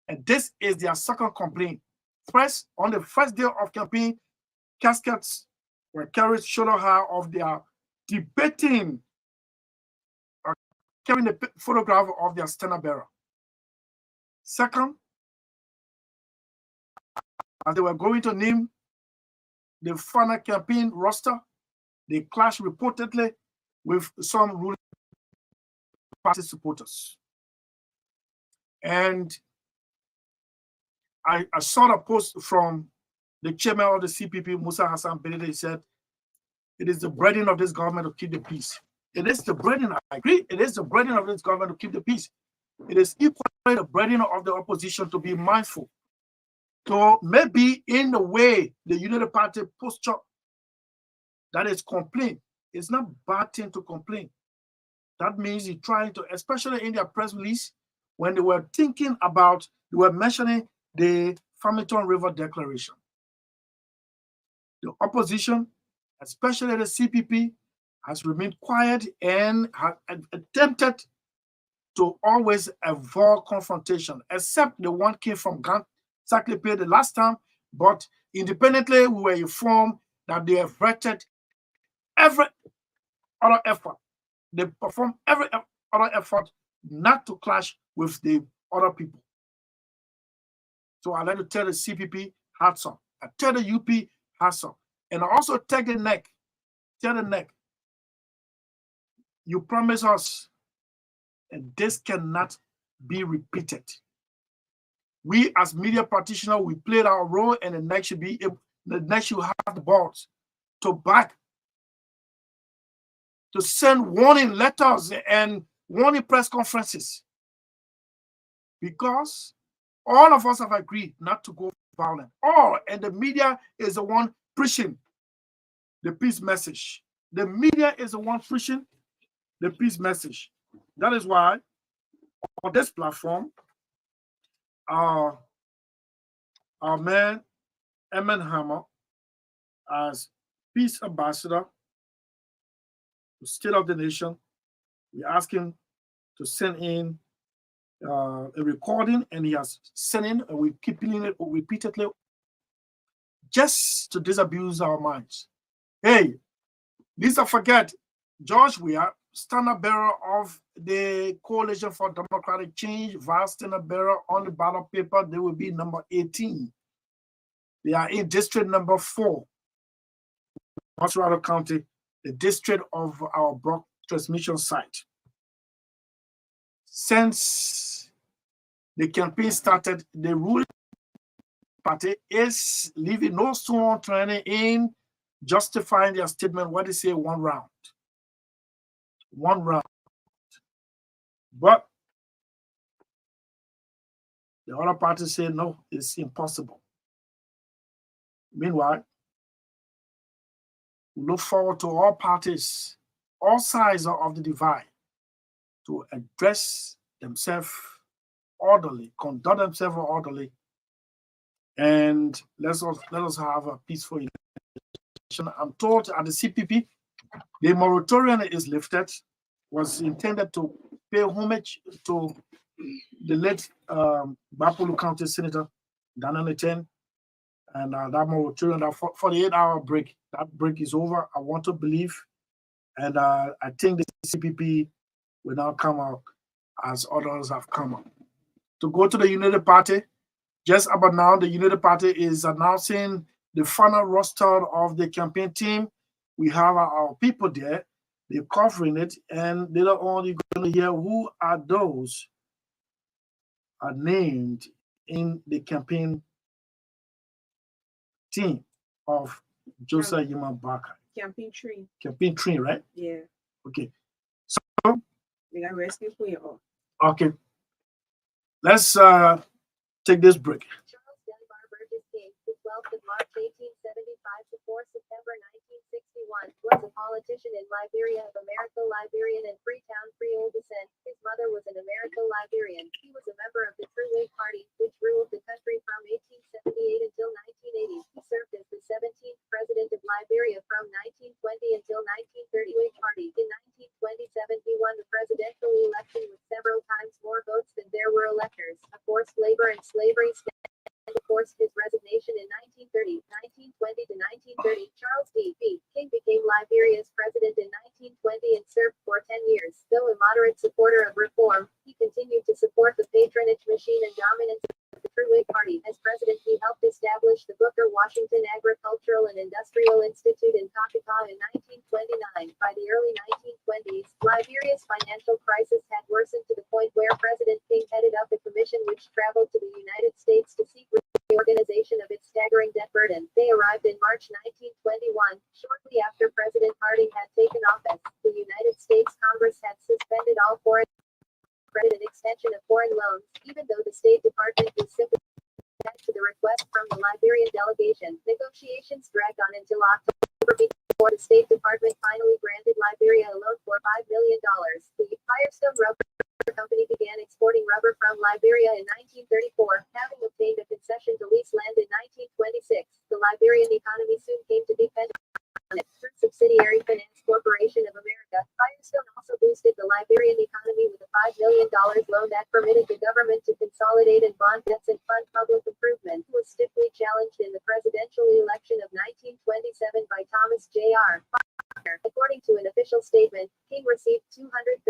And this is their second complaint. First, on the first day of campaign, caskets were carried shoulder high of their debating, carrying the photograph of their standard bearer. Second, as they were going to name the final campaign roster, they clashed reportedly with some ruling party supporters. And I saw a post from the chairman of the CPP, Musa Hassan Benede. He said, it is the burden of this government to keep the peace. It is the burden, I agree, it is the burden of this government to keep the peace. It is equally the burden of the opposition to be mindful. So maybe in the way the Unity Party posture, that is complain. It's not a bad thing to complain. That means you're trying to, especially in their press release, when they were thinking about, they were mentioning the Farmington River Declaration. The opposition, especially the CPP, has remained quiet and has attempted to always avoid confrontation, except the one came from Grant Saklepe the last time, but independently we were informed that they averted every other effort. They performed every other effort not to clash with the other people. So I like to tell the CPP, hats off. I tell the UP, hats off. And I also tell the NEC, you promise us, and this cannot be repeated. We as media practitioners, we played our role, and the NEC should be able, the NEC should have the balls to back, to send warning letters and warning press conferences. Because all of us have agreed not to go violent. And the media is the one preaching the peace message. The media is the one preaching the peace message. That is why on this platform, our man, Emin Hammer, as peace ambassador to State of the Nation, we ask him to send in a recording, and he has sent in, and we keep playing it repeatedly just to disabuse our minds. Hey, Lisa, forget, George, we are standard bearer of the Coalition for Democratic Change, vice standard bearer on the ballot paper. They will be number 18. They are in district number 4, Montreal County, the district of our broad transmission site. Since the campaign started, the ruling party is leaving no stone unturned in justifying their statement when they say one round. But the other parties say no, it's impossible. Meanwhile, we look forward to all parties, all sides of the divide, to address themselves orderly, conduct themselves orderly, and let us have a peaceful election. I'm told at the CPP, The moratorium is lifted, was intended to pay homage to the late Bapulu County Senator Daniel Chen, and that moratorium, that 48-hour break, that break is over. I want to believe, and I think the CPP will now come out as others have come out. To go to the United Party, just about now, the United Party is announcing the final roster of the campaign team. We have our people there, they're covering it, and later on, you're going to hear who are those are named in the campaign team of Joseph Yuma Baka. Campaign tree. Campaign tree, right? Yeah. Okay. We got rescue queen. Okay. Let's take this break. Charles Dunbar Burgess King, the 12th of March 1875 to 4 September 1961, was a politician in Liberia of Americo-Liberian and Freetown Creole descent. His mother was an Americo-Liberian. He was a member of the True Whig Party, which ruled the country from 1878 until 1980. He served as the 17th president of Liberia from 1920 until 1930. Whig Party. In 1927, he won the presidential election with several times more votes than there were electors. A forced labor and slavery and forced his resignation in 1930. 1920 to 1930, Charles D. B. King became Liberia's president in 1920 and served for 10 years. Though a moderate supporter of reform, he continued to support the patronage machine and dominance of the True Whig Party. As president, he helped establish the Booker Washington Agricultural and Industrial Institute in Kakata in 1929. By the early 1920s, Liberia's financial crisis had worsened to the point where President King headed up a commission which traveled to the United States to seek reorganization of its staggering debt burden. They arrived in March 1921, shortly after President Harding had taken office. The United States Congress had suspended all foreign credit and extension of foreign loans, even though the State Department was sympathetic to the request from the Liberian delegation. Negotiations dragged on until October before the State Department finally granted Liberia a loan for $5 million. The Firestone Rubber Company began exporting rubber from Liberia in 1934, having obtained a concession to lease land in 1926. The Liberian economy soon came to depend on it. Through subsidiary Finance Corporation of America, Firestone also boosted the Liberian economy with a $5 million loan that permitted the government to consolidate and bond debts and fund public improvement. It was stiffly challenged in the presidential election of 1927 by Thomas J.R. According to an official statement, King received 234,000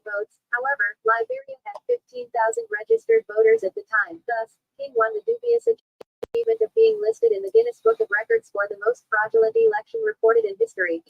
votes. However, Liberia had 15,000 registered voters at the time. Thus, King won the dubious achievement of being listed in the Guinness Book of Records for the most fraudulent election reported in history.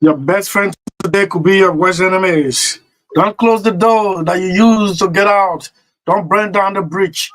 Your best friend today could be your worst enemies. Don't close the door that you use to get out. Don't burn down the bridge.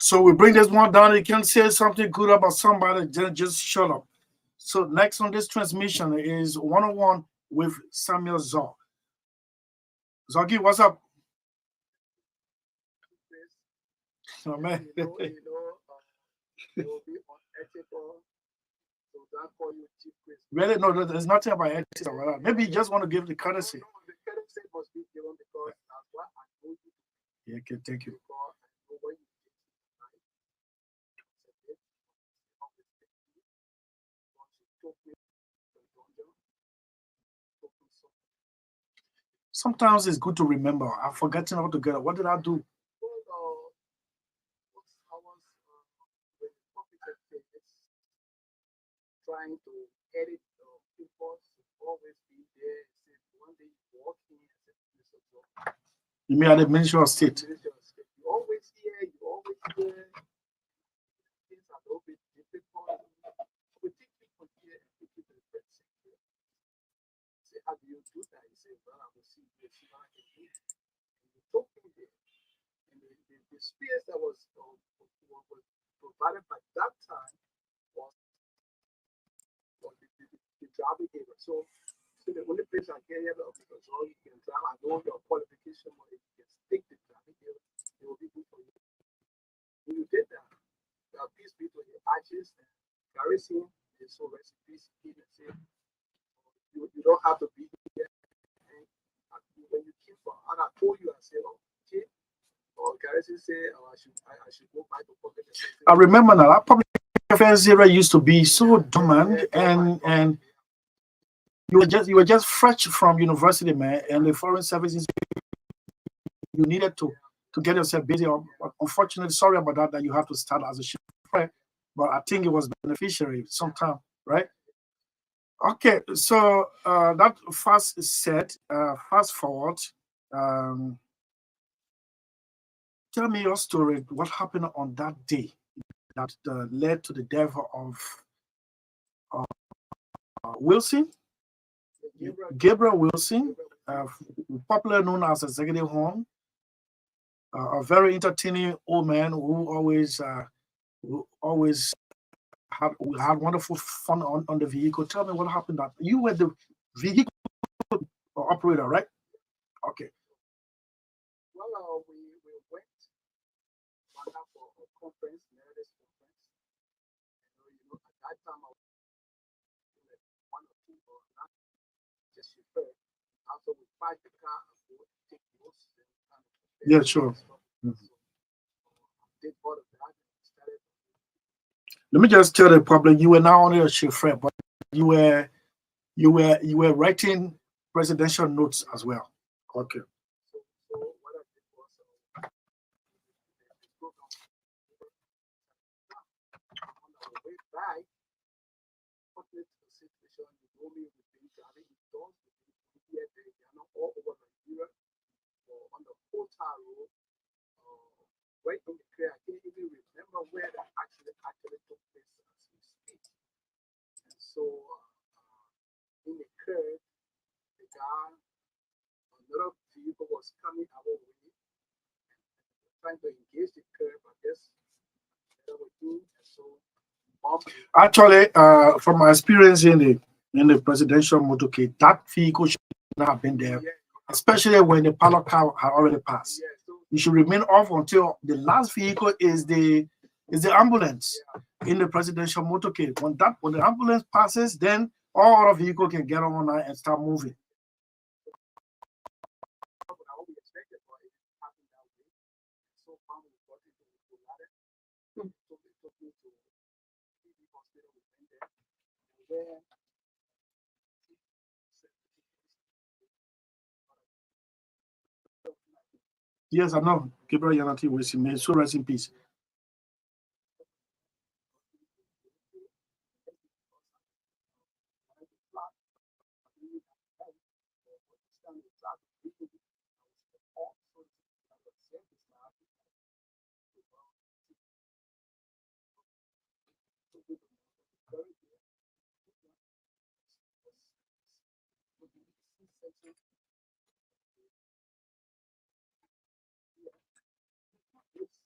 So we bring this one down. You can say something good about somebody, just shut up. So next on this transmission is one-on-one with Samuel Zog. Zoggy, what's up? Oh, man. It will be unethical. So that call you chief priest. Really? No, there's nothing about ethics or whatever. Maybe you just want to give the courtesy. No, the courtesy must be given because that's what I know you to Yeah, okay, thank you. because I know what you did tonight. Once you took me to the dungeon, took me so Sometimes it's good to remember. I've forgotten altogether. What did I do? well, I was when the computer is trying to edit people always be there. Say one day you walk in and say this is your You mean at the Ministry of State? minister of state. You always hear, you always hear things are a little bit difficult. We take people here and take it to the press secretary. Say, how do you do that? You say, well, I will see you see what I can do. And you took me there. And the space that was provided by that time was the driving area. So the only place I get here because all you can drive, I know your qualification, but if you can stick the driving area, it will be good for you. When you did that, peace be to your ashes and garrison is so recipes in and say you don't have to be here. And when you came from, and I told you, I said, okay, or garrison say, oh, I should go back to public. I remember now. That public affairs area used to be so dormant, and you were just fresh from university, man, and the foreign services you needed to get yourself busy. Unfortunately, sorry about that you had to start as a chauffeur, but I think it was beneficiary sometime, right? Okay, so that fast said, fast forward. Um, Tell me your story. What happened on that day that led to the death of Wilson, Gabriel Wilson, popularly known as Executive Horn, a very entertaining old man who always had wonderful fun on the vehicle. Tell me what happened. That you were the vehicle operator, right? Okay. Well, we went for a conference, Meredith conference. At that time, I was like one or two or not just refer. After we parked the car, I would take notes and kind of Yeah, sure. So, I did all of that and started. Let me just tell the public you were not only a chauffeur, but you were writing presidential notes as well. Okay. So what I did was the program on our way back, put it to the situation. You know me, we've been driving in doors, we've been here, they are not all over Nigeria or on the Kota Road. Right on the clear, I can't even remember where that actually took place as we speak. And so in the curve, the guy, another vehicle was coming our way, trying to engage the curve. I guess that we do, and so Actually, from my experience in the presidential motorcade, that vehicle should not have been there, especially when the pilot car had already passed. yeah, so You should remain off until the last vehicle is the ambulance in the presidential motorcade. When the ambulance passes, then all other vehicles can get on and start moving. I would expected, but it happened that way. So finally, we got into the ladder. It took me to the hospital. We went there, and where Yes, I know. Gabriel Yanati was may so rest in peace.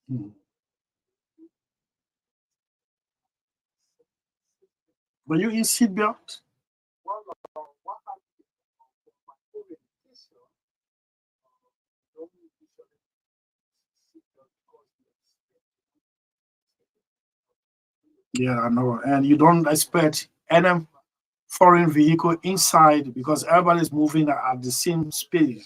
Hmm. Were you in seatbelt? Well, what happened my orientation, don't usually sit down because Yeah, I know. And you don't expect any foreign vehicle inside because everybody's moving at the same speed.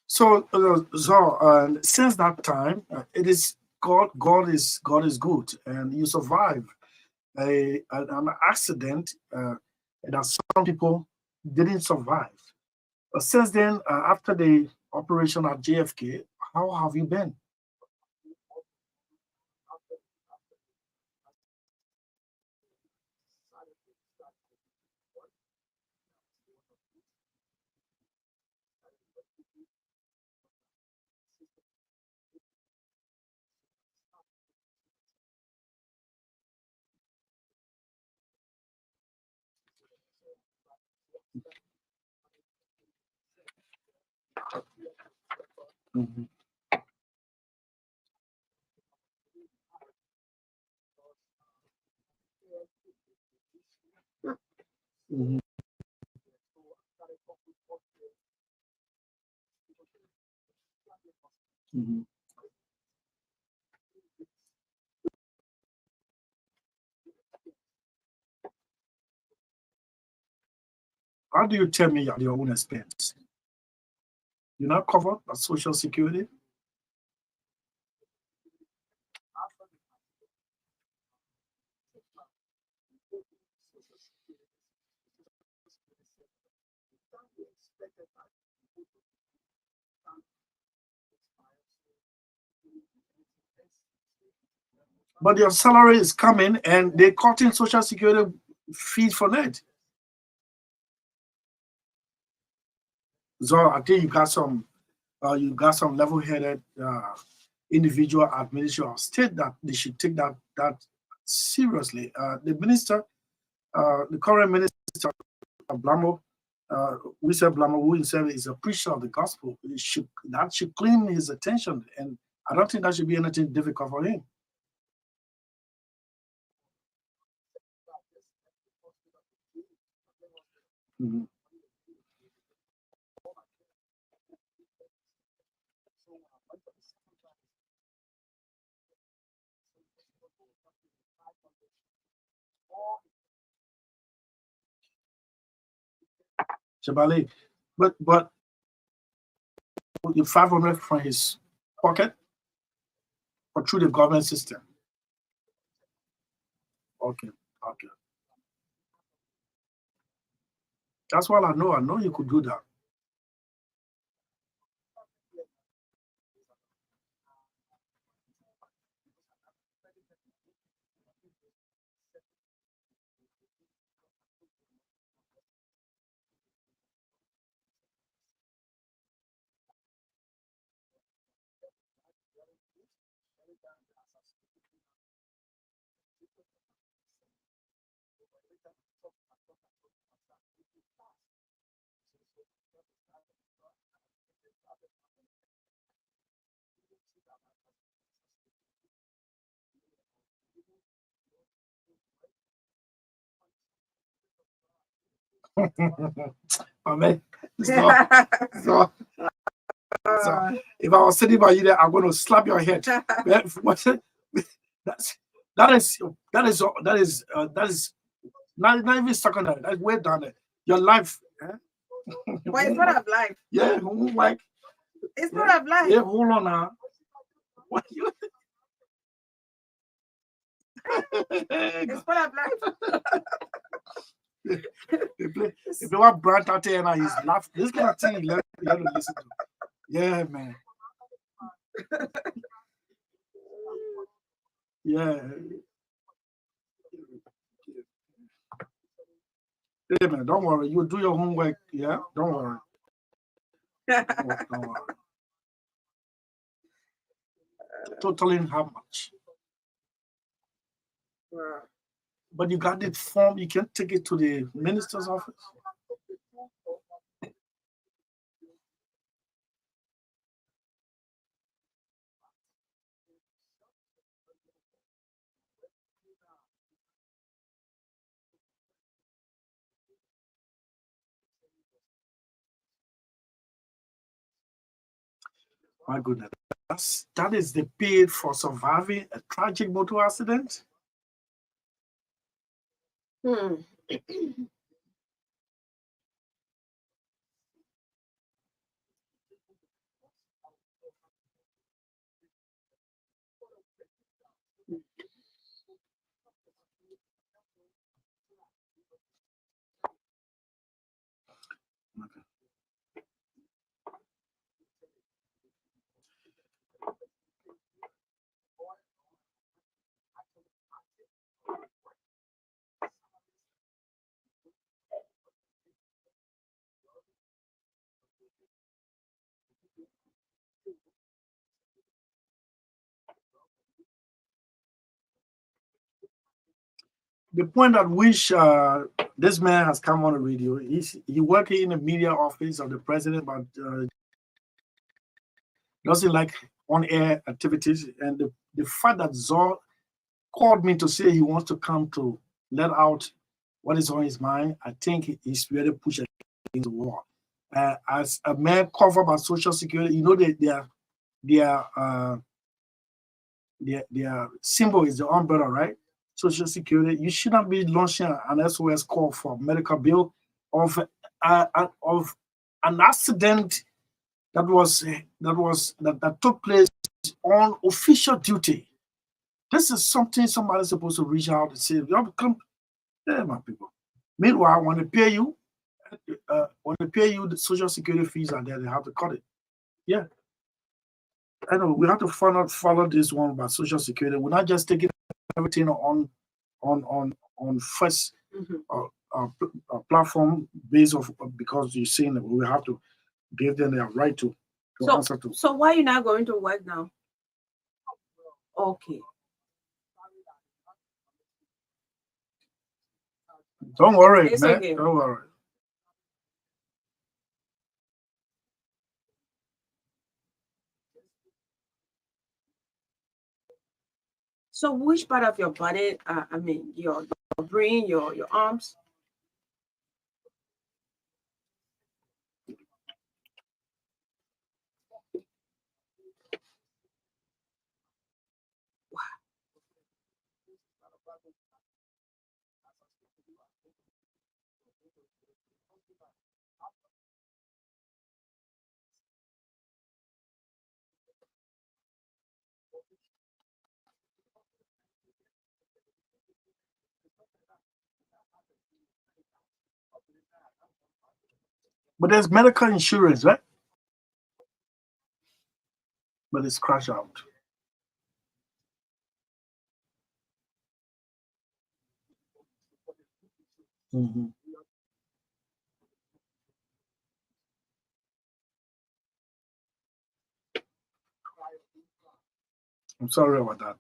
So since that time, it is God. God is good, and you survive an accident that some people didn't survive. But since then, after the operation at JFK, how have you been? Mhm, mhm, mhm. How do you tell me at your own expense? You're not covered by Social Security? But your salary is coming and they're cutting Social Security fees for that. So I think you got some level-headed individual administrator of state that they should take that seriously. The current minister Blamo, we said Blamo, who himself is a preacher of the gospel, that should claim his attention, and I don't think that should be anything difficult for him. Mhm. Shabali, but the 500 from his pocket or through the government system. Okay, okay, that's what I know. I know you could do that. I mean, so, so, so if I was sitting by you there, I'm going to slap your head. That's that is that is not even secondary. That's way down there. Your life, But it's part of life. yeah, like It's yeah, part of life. yeah. Hold on now. What you? It's part of life. They play what Brand out there and he's laughing. This kind of thing you have to listen to. Yeah, man. Yeah. Yeah, man. Don't worry. You do your homework. Yeah. Don't worry. Don't worry. Totaling how much? Wow. But you got the form. You can take it to the minister's office. My goodness. That is the pay for surviving a tragic motor accident? Hmm. The point at which this man has come on the radio, he working in the media office of the president, but doesn't like on-air activities. And the fact that Zor called me to say he wants to come to let out what is on his mind, I think he's really pushing into war. As a man covered by Social Security, you know their symbol is the umbrella, right? Social Security. You should not be launching an SOS call for medical bill of an accident that took place on official duty. This is something somebody's supposed to reach out and say, "You come, yeah, my people." Meanwhile, when they pay you, the social security fees are there. They have to cut it. Yeah, I know. We have to follow this one by social security. We're not just taking everything on first Mhm. platform based of because you're saying that we have to give them their right to answer to. So why are you not going to work now? Okay. Don't worry, It's man. okay. Don't worry. So which part of your body, I mean, your brain, your arms? But there's medical insurance, right? But it's crash out. Mhm. I'm sorry about that.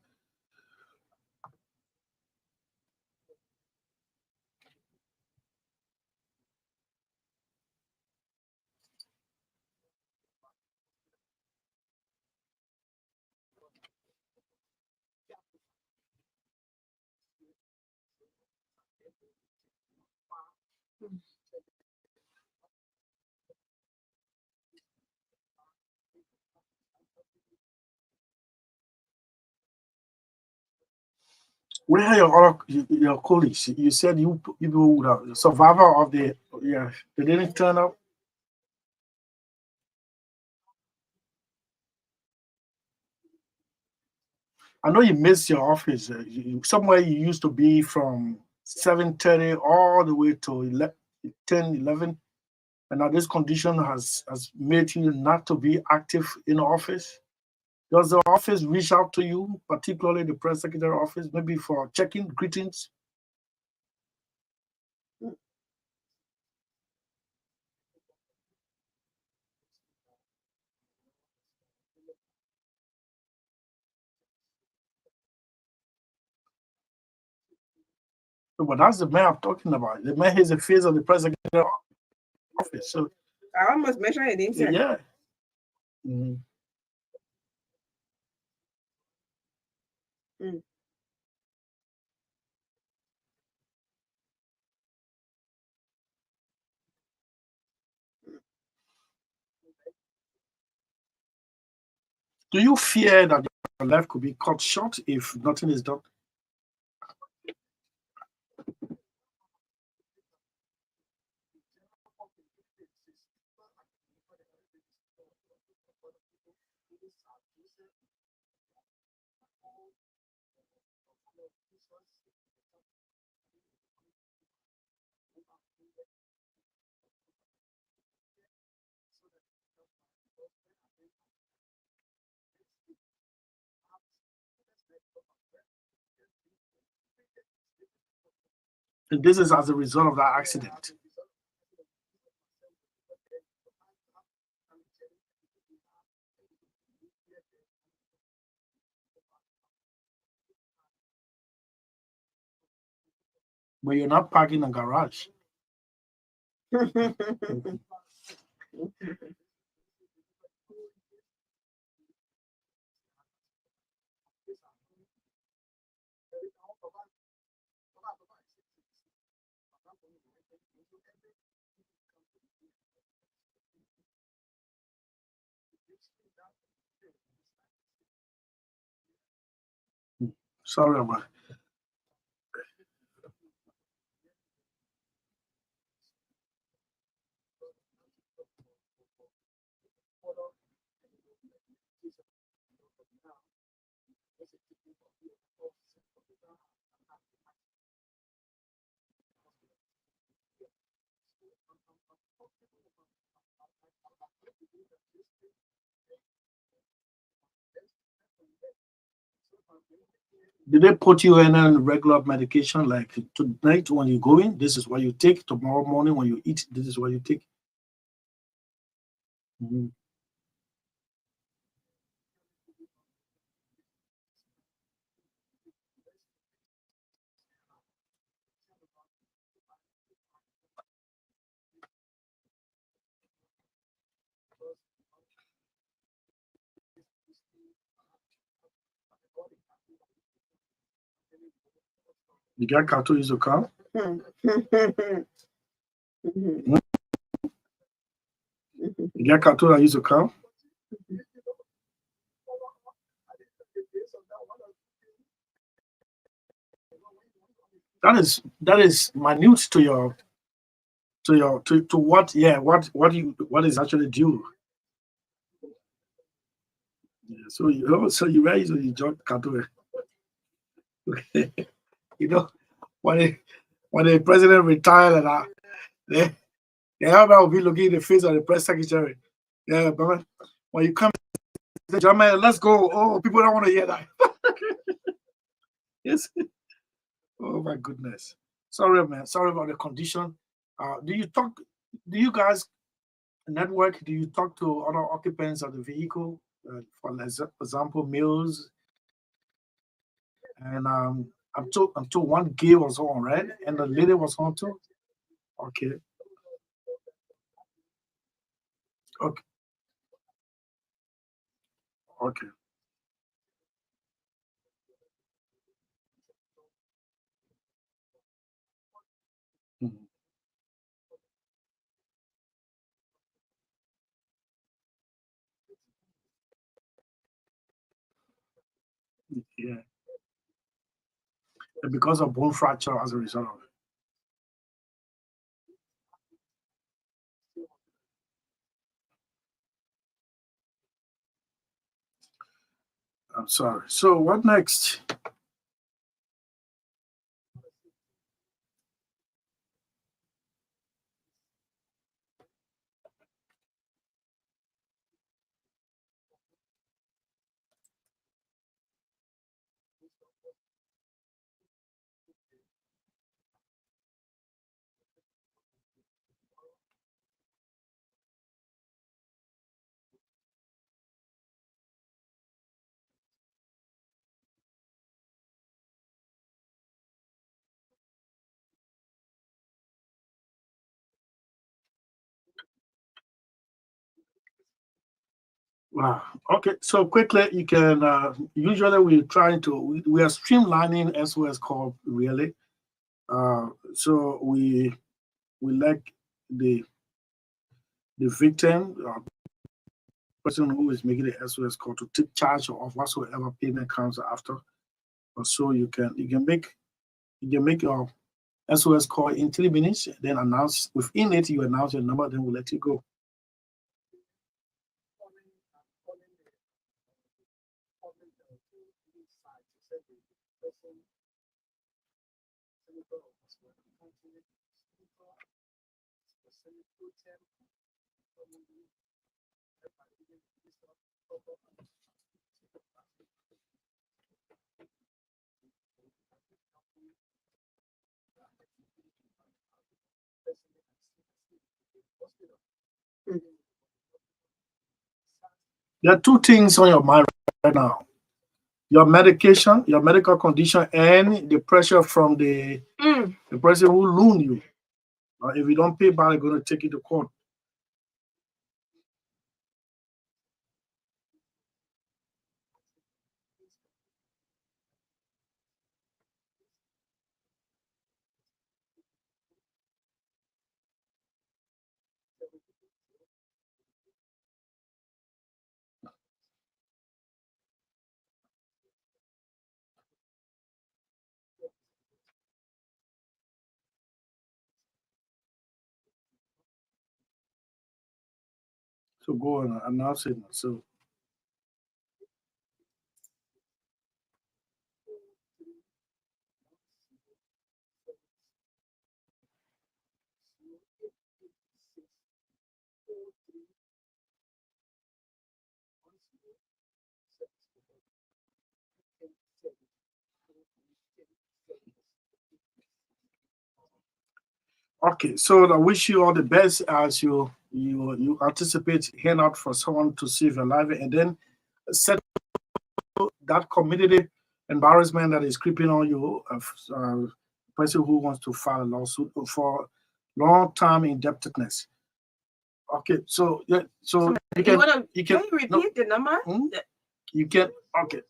Where are your colleagues? You said you people would have survivor of the yeah. They didn't turn up. I know you missed your office. Somewhere you used to be from 7:30 all the way to 11, 10, 11. And now this condition has made you not to be active in the office. Does the office reach out to you, particularly the press secretary office, maybe for checking greetings? No, but that's the man I'm talking about. The man is the face of the press secretary office. So I almost mentioned your name, sir. yeah. Mhm. Mm. Do you fear that your life could be cut short if nothing is done? And this is as a result of that accident. But you're not parking in a garage. Sorry about it. Did they put you in a regular medication like tonight when you go in? This is what you take. Tomorrow morning when you eat, this is what you take. Mhm. You get car to use a car? You get car to use a car? That is minute to your to what what is actually due. Yeah, so you raise you jump car to you know when the president retired and they everybody will be looking in the face of the press secretary. Yeah, but when you come German, let's go. Oh, people don't want to hear that. Yes. Oh my goodness. Sorry, man. Sorry about the condition. Do you talk? Do you guys network? Do you talk to other occupants of the vehicle? For example, meals. And I'm told one gay was on, right? And the lady was on too. Okay. Okay. Okay. Mhm. Yeah. And because of bone fracture as a result of it. I'm sorry. So what next? Wow. Okay. So quickly, you can. Usually, we're trying to. We are streamlining SOS call really. So we like the victim person who is making the SOS call to take charge of whatsoever payment comes after. Or so you can make your SOS call in 3 minutes, then announce within it, you announce your number, then we'll let you go. There are two things on your mind right now: your medication, your medical condition, and the pressure from the person who loaned you. If you don't pay back, they're going to take you to court. So go on, announce it. So okay, so I wish you all the best as you anticipate heading out for someone to save your life, and then set that community embarrassment that is creeping on you. Person who wants to file a lawsuit for long-term indebtedness. Okay, so yeah, so you can repeat the number? You can okay.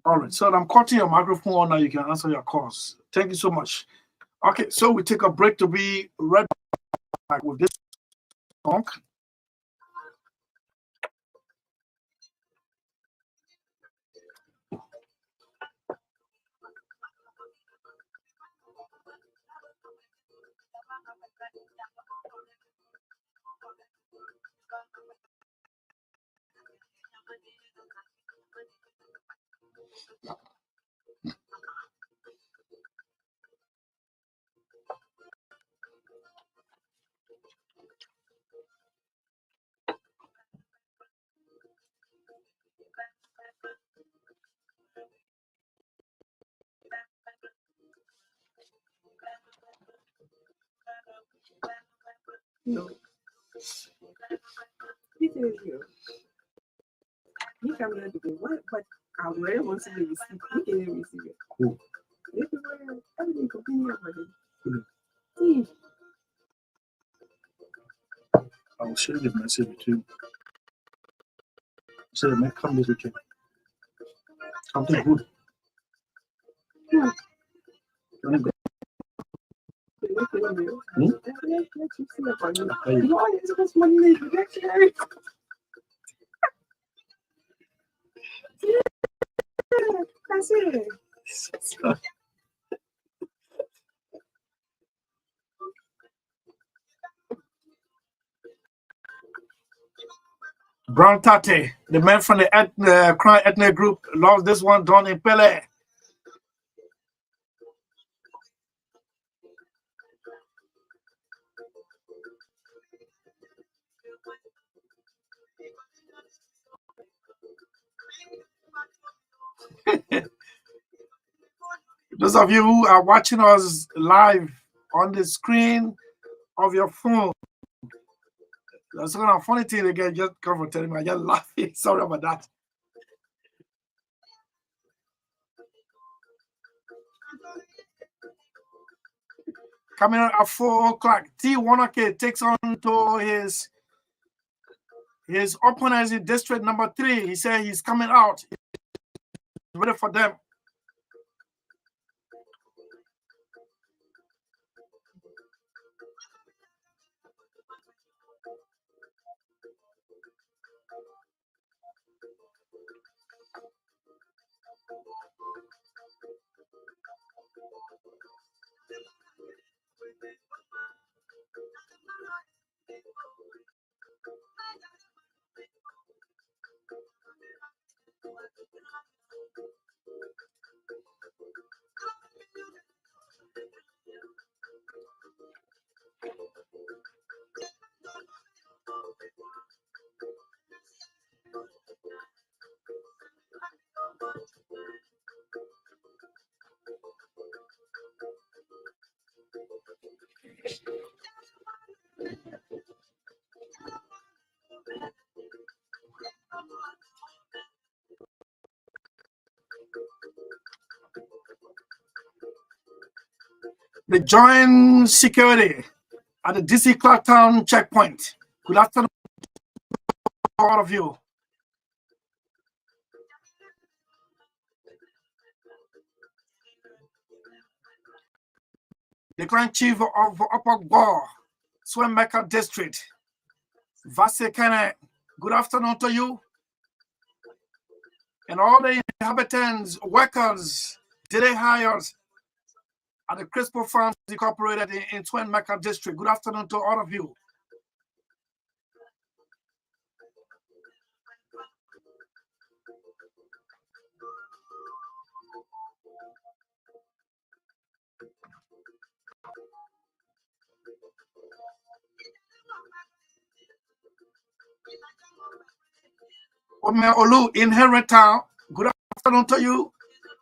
All right, so I'm cutting your microphone on now. You can answer your calls. Thank you so much. Okay, so we take a break to be right back with this song. No. This is you. You come here to do what? But I really want to receive. You can receive it. Cool. This is where everything continue about it. I will share the message with you. So it may come this weekend. Something good. That's it. Brown Tate, the man from the crime ethnic group, loves this one done in Pele. Those of you who are watching us live on the screen of your phone, that's kind of funny thing again. Just come for telling me, I just laughing. Sorry about that. Coming out at 4 o'clock, T1OK takes on to his opponent in district number 3. He said he's coming out. He's ready for them. The joint security at the DC Clarktown checkpoint. Good afternoon, all of you. The Grand Chief of Upper Gore, Swemeka District, Vasekene. Good afternoon to you. And all the inhabitants, workers, daily hires at the Crispo Farms Incorporated in Swemeka District. Good afternoon to all of you. Ome Olu in Henry Town. Good afternoon to you.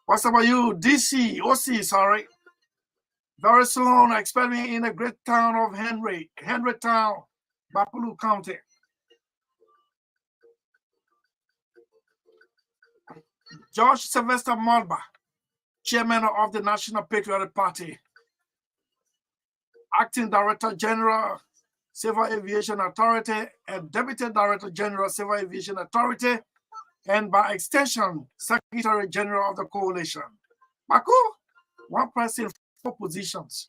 What's about you? DC, OC, sorry. Very soon, expect me in the great town of Henry Town, Bapulu County. George Sylvester Mulba, Chairman of the National Patriotic Party, Acting Director General, Civil Aviation Authority, and Deputy Director General, Civil Aviation Authority, and by extension, Secretary General of the Coalition. Baku, one person, 4 positions.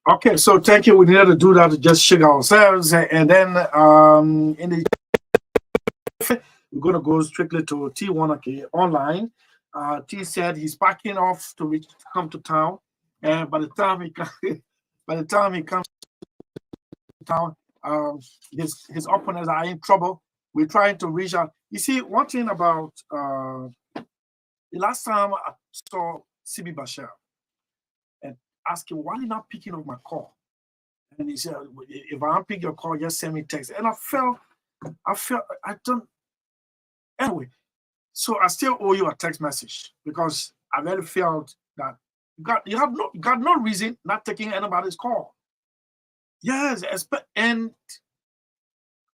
Okay, so thank you. We needed to do that to just shake ourselves, and then in the we're going to go strictly to T1 online. T said he's packing off to come to town, and by the time he comes to town, his opponents are in trouble. We're trying to reach out. You see, one thing about the last time I saw CB Bashir and asked him, why are you not picking up my call? And he said, if I don't pick your call, just send me text. And I felt, I don't, anyway, so I still owe you a text message because I really felt that you got no reason not taking anybody's call. Yes, and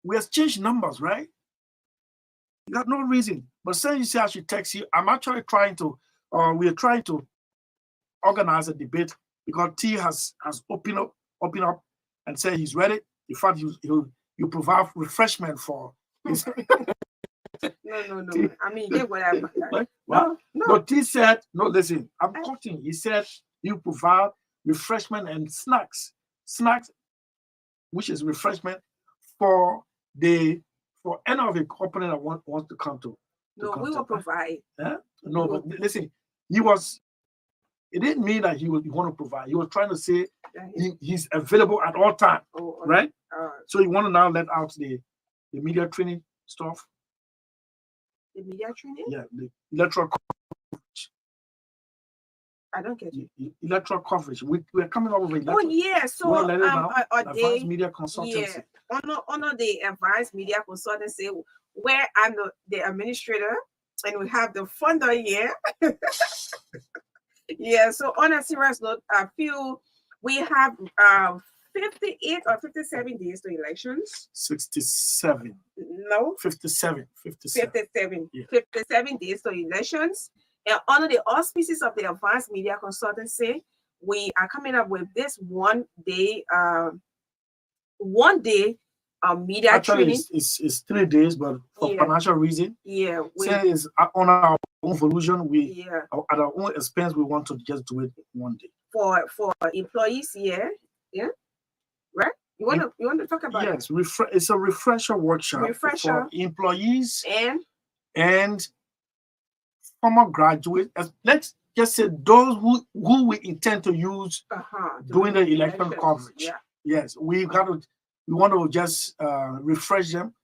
we exchanged numbers, right? You got no reason. But since you say I should text you, I'm actually trying to, we're trying to organize a debate because T has opened up and said he's ready. In fact, you provide refreshment for his. No. I mean, yeah, whatever. Like, what? No, T said, no, listen, I'm quoting. He said you provide refreshment and snacks, which is refreshment for any of the company that wants to come to. No, we will provide. Yeah? No, but listen, it didn't mean that he want to provide. He was trying to say he's available at all times, right? So you want to now let out the media training stuff. The media training? Yeah, the electoral coverage. I don't get you. Electoral coverage. We're coming up with Oh yeah, so advanced media consultancy. Yeah, honor the advanced media consultancy where I'm the administrator and we have the funder here. Yeah, so on a serious note, I feel we have 58 or 57 days to elections. 67. No. 57. 57. Yeah. 57 days to elections. And under the auspices of the advanced media consultancy, we are coming up with this one day media actually training. It's 3 days, but for financial reason, since on our own volition, at our own expense, we want to just do it one day for employees. Right? You want to talk about it? It's a refresher workshop for employees and former graduates. Let's just say those who we intend to use during the election coverage. Yes, we want to just refresh them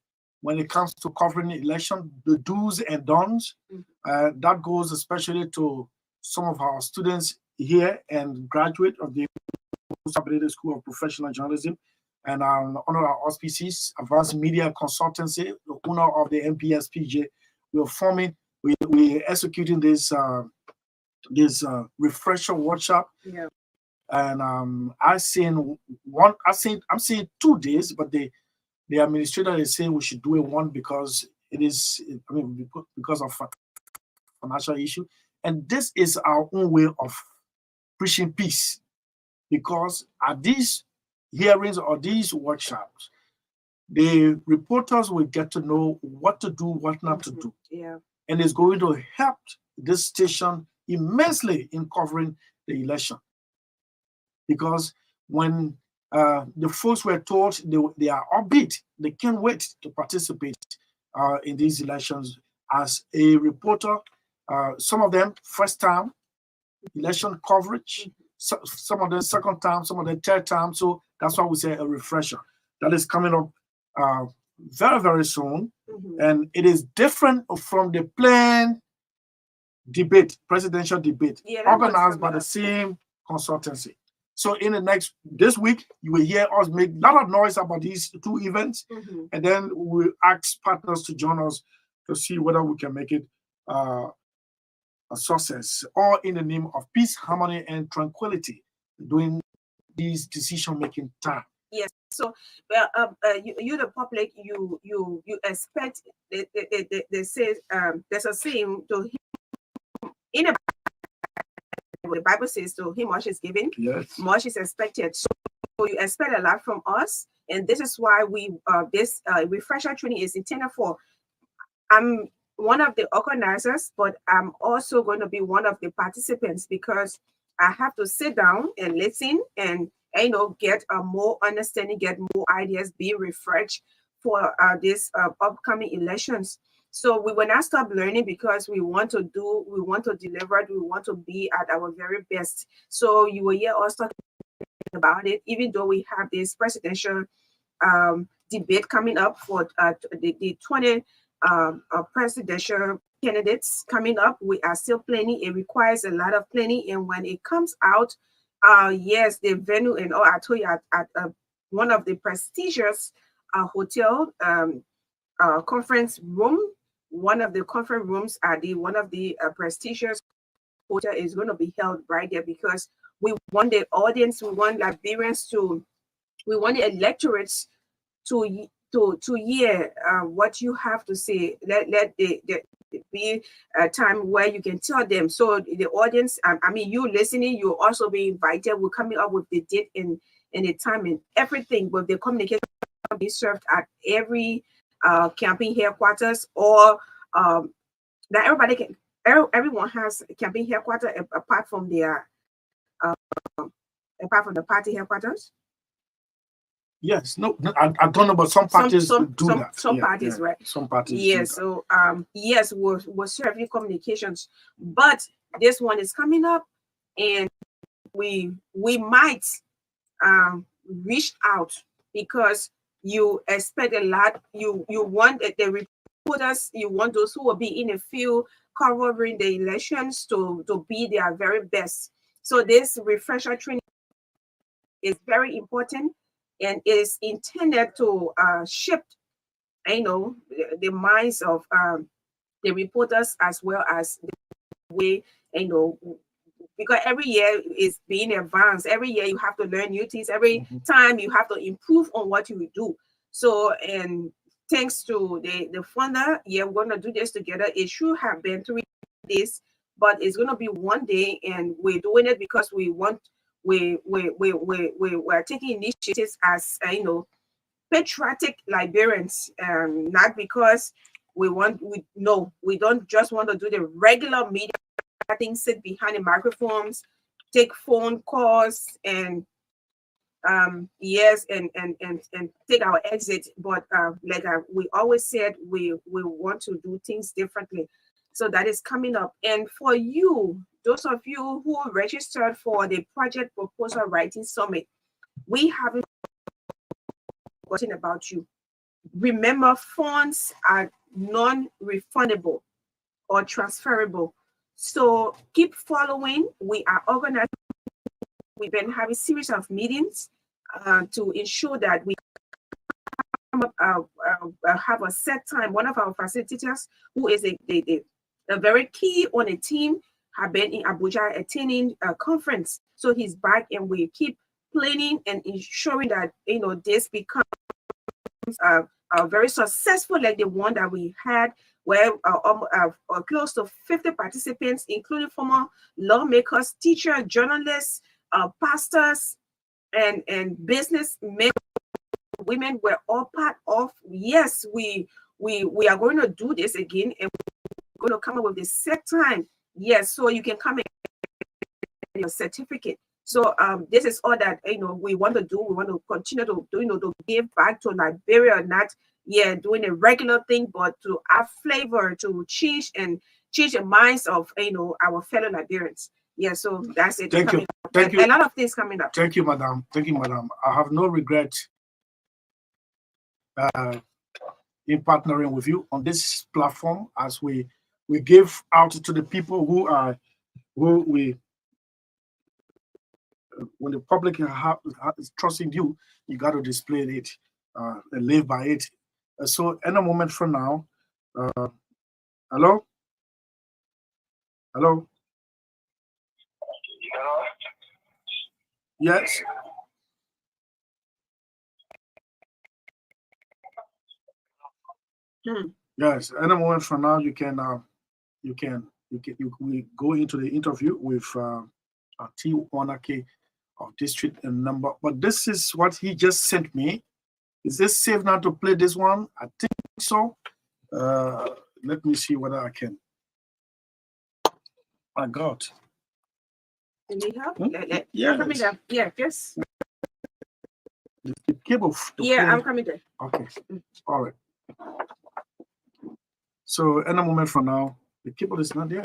when it comes to covering the election, the do's and don'ts. That goes especially to some of our students here and graduate of the School of Professional Journalism, and under our auspices, Advanced Media Consultancy, the owner of the MPSPJ, we're executing this refresher workshop. Yeah. And I'm seeing 2 days, but the administrator is saying we should do it one because because of financial issue. And this is our own way of preaching peace, because at these hearings or these workshops, the reporters will get to know what to do, what not to do. Yeah. And it's going to help this station immensely in covering the election. Because when the folks were told they are upbeat, they can't wait to participate in these elections. As a reporter, some of them first time election coverage, some of them second time, some of them third time. So that's why we say a refresher. That is coming up very, very soon. And it is different from the plain debate, presidential debate, organized by the same consultancy. So in this week, you will hear us make a lot of noise about these two events, and then we'll ask partners to join us to see whether we can make it a success, all in the name of peace, harmony, and tranquility during these decision-making time. Yes. So, you the public, you expect they say there's a saying to him in a. The Bible says to him much is given, much is expected. So you expect a lot from us, and this is why we this refresher training is intended for. I'm one of the organizers, but I'm also going to be one of the participants, because I have to sit down and listen and get more understanding, get more ideas, be refreshed for this upcoming elections. So we will not stop learning, because we want to deliver, we want to be at our very best. So you will hear us talking about it, even though we have this presidential debate coming up for the 20 presidential candidates coming up. We are still planning. It requires a lot of planning, and when it comes out, yes, the venue and all, I told you at one of the prestigious hotel conference room. One of the conference rooms at one of the prestigious hotel is going to be held right there, because we want the audience, we want Liberians we want the electorates to hear what you have to say. Let the be a time where you can tell them. So the audience, I mean, you listening, you also be invited. We're coming up with the date and the time and everything, but the communication will be served at every campaign headquarters, or that everybody can, everyone has a campaign headquarters apart from their apart from the party headquarters. Yes, no, I don't know, but some parties do that. Some parties, right? Some parties. Yes, so yes, we're serving communications, but this one is coming up, and we might reach out because you expect a lot. You want the reporters, you want those who will be in the field covering the elections to be their very best. So this refresher training is very important and is intended to shape, the minds of the reporters, as well as the way, because every year is being advanced. Every year you have to learn new things. Every time you have to improve on what you do. So, and thanks to the funder, yeah, we're gonna do this together. It should have been 3 days, but it's gonna be 1 day, and we're doing it because we want. We're taking initiatives as patriotic Liberians, not because we don't just want to do the regular media thing, sit behind the microphones, take phone calls, and yes, and take our exit. But like we always said, we want to do things differently. So that is coming up. And for you, those of you who registered for the Project Proposal Writing Summit, we haven't forgotten about you. Remember, funds are non-refundable or transferable. So keep following. We are organizing. We've been having a series of meetings to ensure that we have a set time. One of our facilitators, who is a very key on the team, have been in Abuja attending a conference. So he's back, and we keep planning and ensuring that this becomes very successful, like the one that we had, where close to 50 participants, including former lawmakers, teachers, journalists, pastors, and businessmen, women were all part of. Yes, we are going to do this again, and we're going to come up with the set time. Yes, so you can come and get your certificate. So this is all that we want to do. We want to continue to do, to give back to Liberia, not doing a regular thing, but to add flavor, to change the minds of our fellow Liberians. Yeah, so that's it. Thank you. Thank you. A lot of things coming up. Thank you, madam. Thank you, madam. I have no regret in partnering with you on this platform, as we give out to the people when the public is trusting you, you got to display it and live by it. So in a moment from now, hello? Yes. Yes, in a moment from now, we go into the interview with T1K of district and number. But this is what he just sent me. Is this safe now to play this one? I think so. Let me see whether I can. My God. Can you help? Yes. Yeah, yes. The cable. I'm coming there. Okay. All right. So in a moment from now, the cable is not there.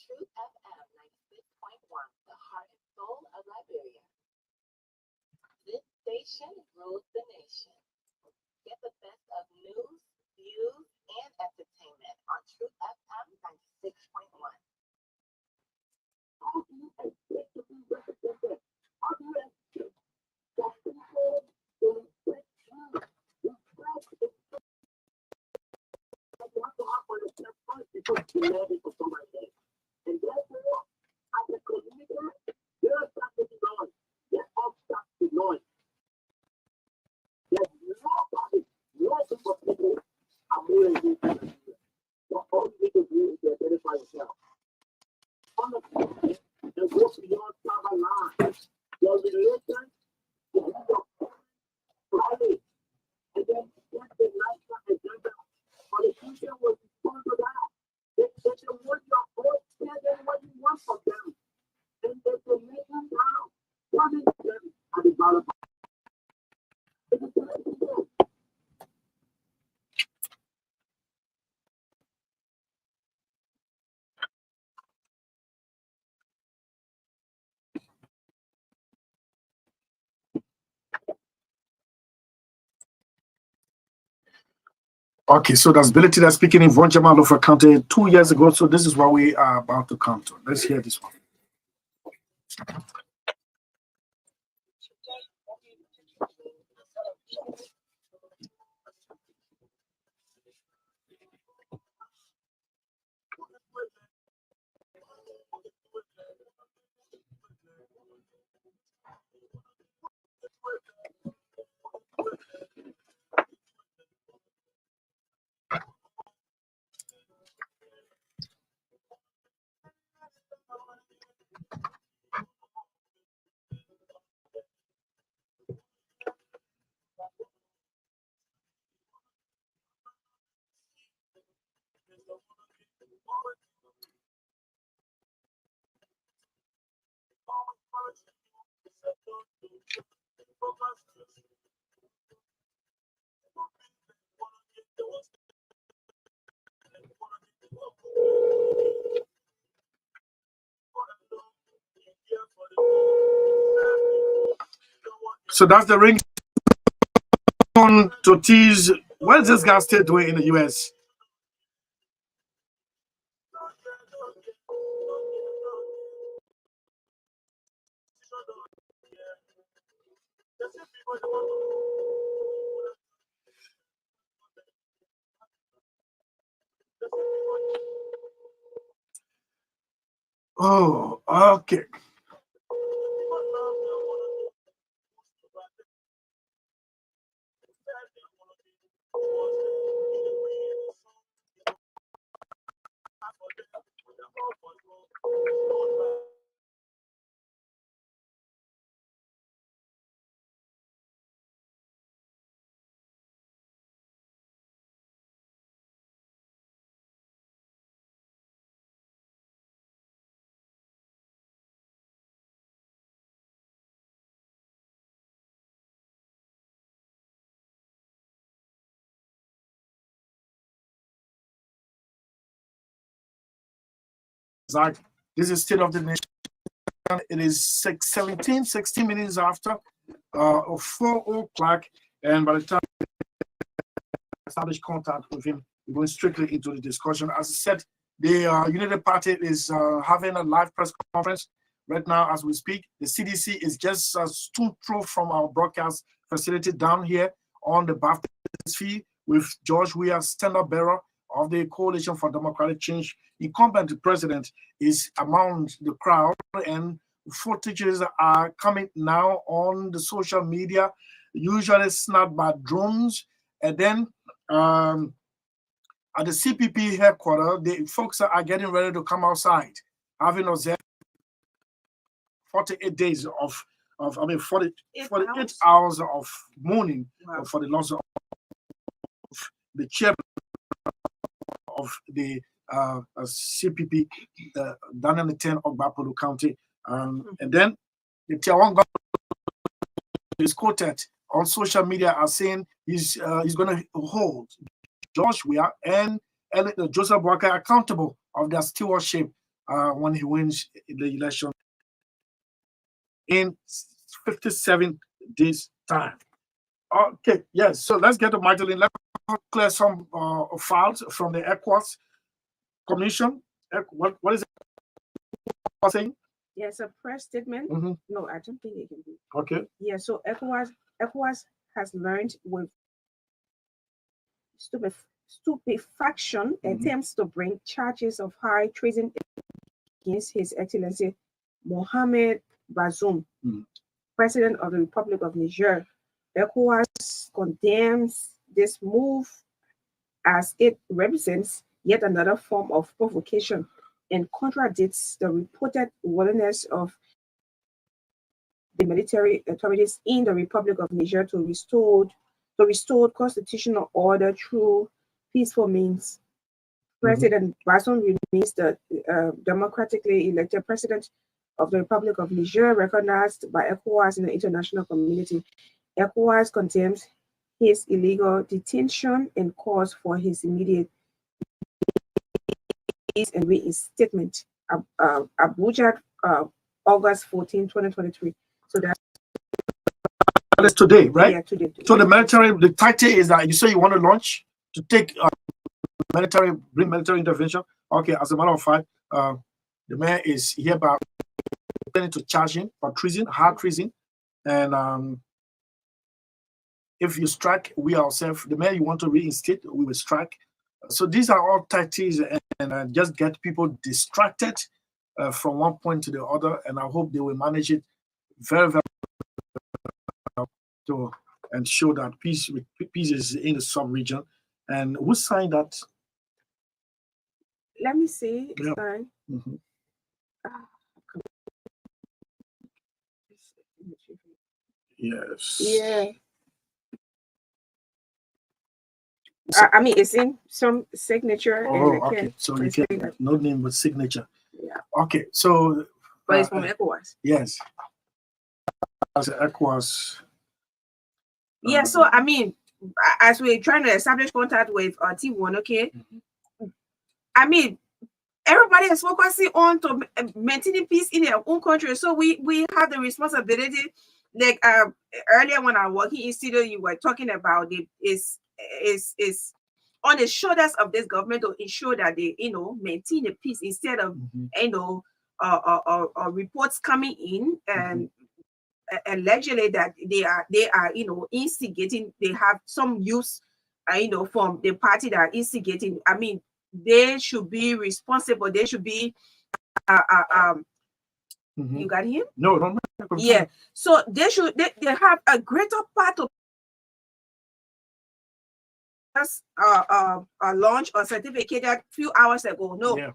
Truth FM 96.1, the heart and soul of Liberia. This station rules the nation. Get the best of news, views, and entertainment on Truth FM 96.1. How do you expect to be represented? How do you expect that people will respect you? Respect is want to have for yourself first, because you know honestly and go beyond tribal lines. Your religion is your private, and then get the national agenda. Politicians will respond to that. They say what your vote, tell them what you want from them. And if they make them down, punish them at the ballot. Okay, so that's Billy that's speaking in Von Jamal County 2 years ago. So this is what we are about to come to. Let's hear this one. So that's the ring to tease. What is this guy still doing in the US? Oh, okay. This is State of the Nation. It is 16 minutes after 4 o'clock. And by the time I establish contact with him, we're going strictly into the discussion. As I said, the United Party is having a live press conference right now as we speak. The CDC is just a stone throw from our broadcast facility down here on the Baptist field with George Weah, stand-up bearer of the Coalition for Democratic Change. Incumbent president is among the crowd, and footages are coming now on the social media, usually snapped by drones. And then at the CPP headquarters, the folks are getting ready to come outside, having observed 48 days of 48 hours of mourning for the loss of the chairman of the CPP, Daniel 10 of Bapolo County. And then the Tier 1 government is quoted on social media as saying he's going to hold George Weah and Joseph Walker accountable of their stewardship when he wins the election in 57 days' time. Okay, yes. So let's get to Magdalene. Let's clear some files from the ECOWAS Commission. What is it saying? Yes, a press statement. No, I don't think it can be. Okay. Yeah, so ECOWAS has learned with stupefaction attempts to bring charges of high treason against His Excellency Mohamed Bazoum, President of the Republic of Niger. ECOWAS condemns this move as it represents yet another form of provocation and contradicts the reported willingness of the military authorities in the Republic of Niger to restore constitutional order through peaceful means. President Bazoum remains the democratically elected president of the Republic of Niger, recognized by ECOWAS in the international community. ECOWAS condemns his illegal detention and calls for his immediate release and reinstatement. Abuja, August 14, 2023. So that's today, right? Yeah, today. So the military, the title is that you say you want to launch to take bring military intervention. Okay, as a matter of fact, the man is hereby planning to charge him for treason, hard treason, and if you strike, we ourselves, the man you want to reinstate, we will strike. So these are all tactics and just get people distracted from one point to the other, and I hope they will manage it very, very well to ensure that peace is in the sub-region. And who signed that? Let me see. Yeah. Sorry. Yes. Yeah. I mean, it's in some signature. Oh, and okay. So you can no name but signature. Yeah. Okay. So. But it's from ECOWAS. Yes. As ECOWAS. Yeah. So I mean, as we're trying to establish contact with T1, okay. I mean, everybody is focusing on to maintaining peace in their own country. So we have the responsibility. Like earlier when I was working in studio, you were talking about it is on the shoulders of this government to ensure that they maintain the peace instead of reports coming in and allegedly that they are instigating. They have some use from the party that are instigating. I mean, they should be responsible. They should be you got him? No. Yeah. So they have a greater part of launch or certificate a few hours ago. No. Yeah.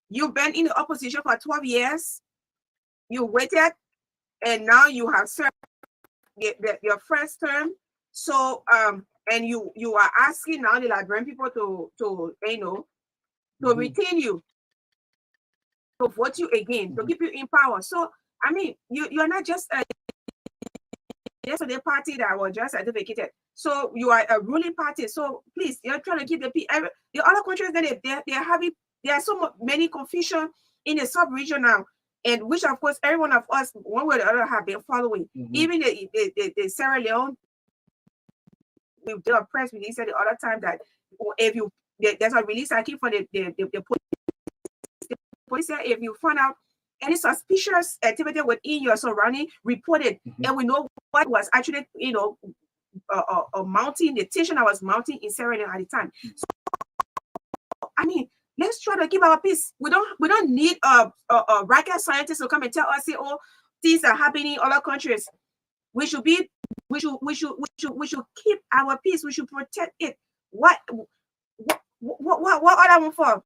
You've been in the opposition for 12 years. You waited, and now you have served your first term. So and you are asking now the Liberian people to retain you, to vote you again, to keep you in power. So I mean, you're not just a yesterday party that was just certificated. So you are a ruling party. So please, you're trying to keep the other countries that there are so many confusion in the sub-region now, and which of course every one of us one way or the other have been following. Even the Sierra Leone, we did a press release at the other time that if there's a release I keep from the police, if you find out any suspicious activity within your surrounding, report it, and we know what was actually mounting, the tension that was mounting in Sierra Leone at the time. So I mean, let's try to keep our peace. We don't need a rocket scientist to come and tell us, oh, things are happening in other countries. We should keep our peace. We should protect it. What other one for?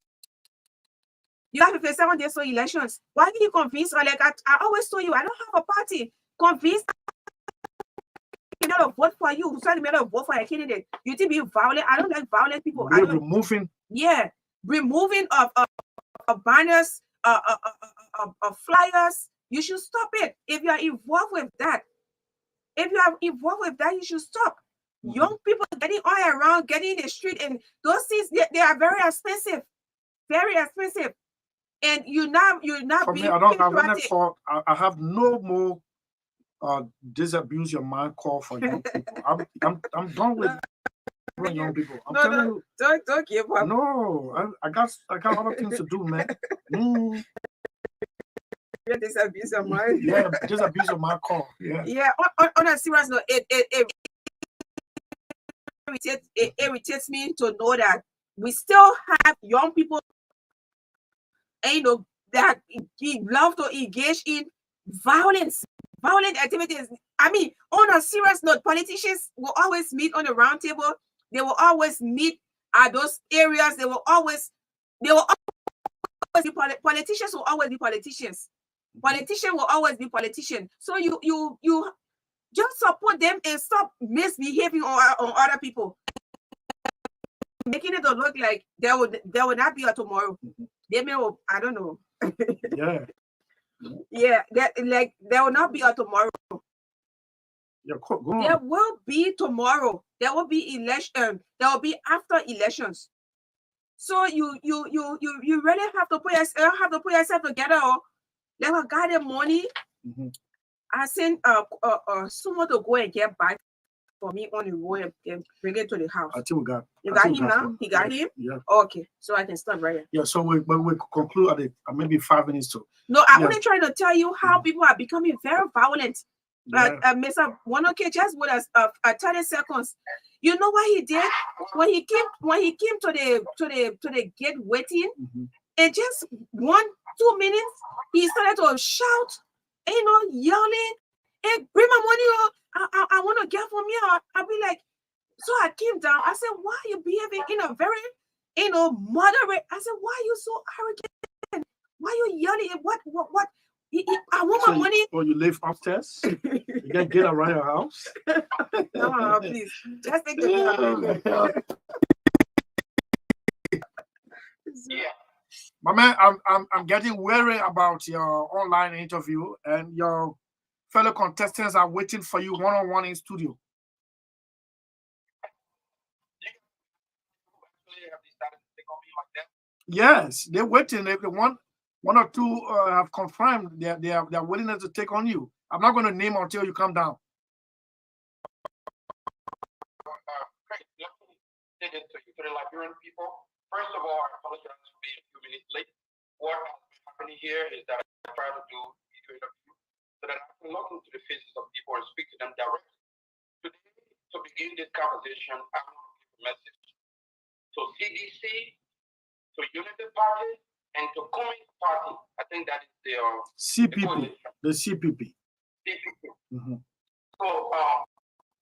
You have to face 7 days for elections. Why did you convince? Or like I always told you, I don't have a party. Convince me not to vote for you. Try me not to vote for a candidate. You think being violent? I don't like violent people. Removing of banners, of flyers. You should stop it. If you are involved with that, you should stop. Young people getting all around, getting in the street, and those things they are very expensive, very expensive. And you're not being. I don't have any call. I have no more disabuse your mind call for young people. I'm done with young people. I'm telling you. Don't give up. No, I got other things to do, man. You disabuse your mind. Yeah, disabuse your mind call. Yeah. Yeah. On a serious note, it irritates me to know that we still have young people, that love to engage in violent activities. I mean, on a serious note, politicians will always meet on the round table. They will always meet at those areas. They will always always be politicians will always be politicians. Politicians will always be politicians. So you just support them and stop misbehaving on other people, making it look like there will not be a tomorrow. They may, I don't know. Yeah. Yeah, there will not be a tomorrow. Yeah, go on. There will be tomorrow. There will be election. There will be after elections. So you really have to put yourself together. Or let her guide the money. I sent someone to go and get back for me on the road and bring it to the house. I think we got. You got him now? He got him? Yeah. Okay, so I can stop right here. Yeah, so we conclude at maybe 5 minutes too. No, I'm only trying to tell you how people are becoming very violent. Mr. Wanoke, just with us 30 seconds. You know what he did when he came to the gate waiting, and just 1-2 minutes he started to shout, yelling, "Hey, bring my money! I want to get from you." I'll be like, so I came down. I said, "Why are you behaving in a very, moderate?" I said, "Why are you so arrogant? Why are you yelling? What? I want my money." Oh, you live upstairs? You can get around your house? No, please. Just take the Yeah. My man, I'm getting worried about your online interview, and your fellow contestants are waiting for you one-on-one in studio. Yes, they're waiting. If one or two have confirmed their willingness to take on you. I'm not going to name until you come down. Craig, let me say this to you, to the Liberian people. First of all, I apologize for being a few minutes late. What has been happening here is that I try to do video interview so that I can look into the faces of people and speak to them directly. Today, to begin this conversation, I want to give a message to CDC, to Unity Party, and to Communist Party. I think that is the CPP. The CPP. CPP. So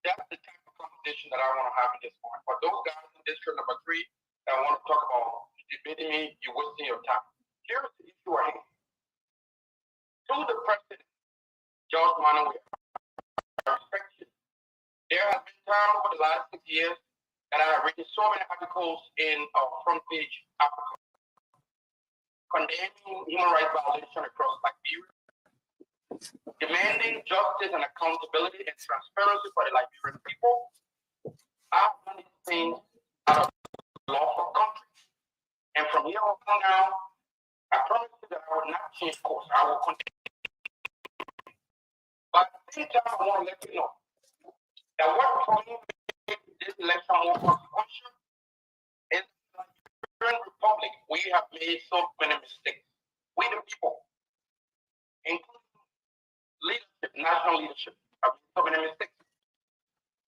that's the type of conversation that I want to have in this point. For those guys in district number 3 that want to talk about debating me, you're wasting your time. Here's the issue I have. To the president, George Manuel, I respect you. There has been time over the last 6 years that I have written so many articles in Front Page Africa, condemning human rights violations across Liberia, demanding justice and accountability and transparency for the Liberian people. I've done these things out of lawful country. And from here on now, I promise you that I will not change course. I will continue. But at the same time, I want to let you know that what for me makes this election more consequential is that in the Liberian Republic, we have made so many mistakes. We the people, including leadership, national leadership, have made so many mistakes.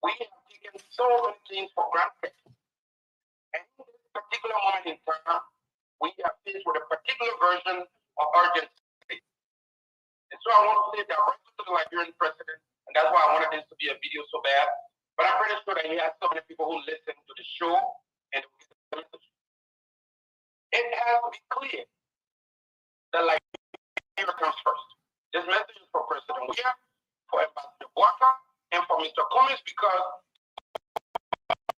We have taken so many things for granted. And in this particular moment in time, we are faced with a particular version of urgency. And so I want to say directly to the Liberian president, and that's why I wanted this to be a video so bad. But I'm pretty sure that he has so many people who listen to the show and the message. It has to be clear that Liberia comes first. This message is for President Weir, for Ambassador Boaka, and for Mr. Cummings, because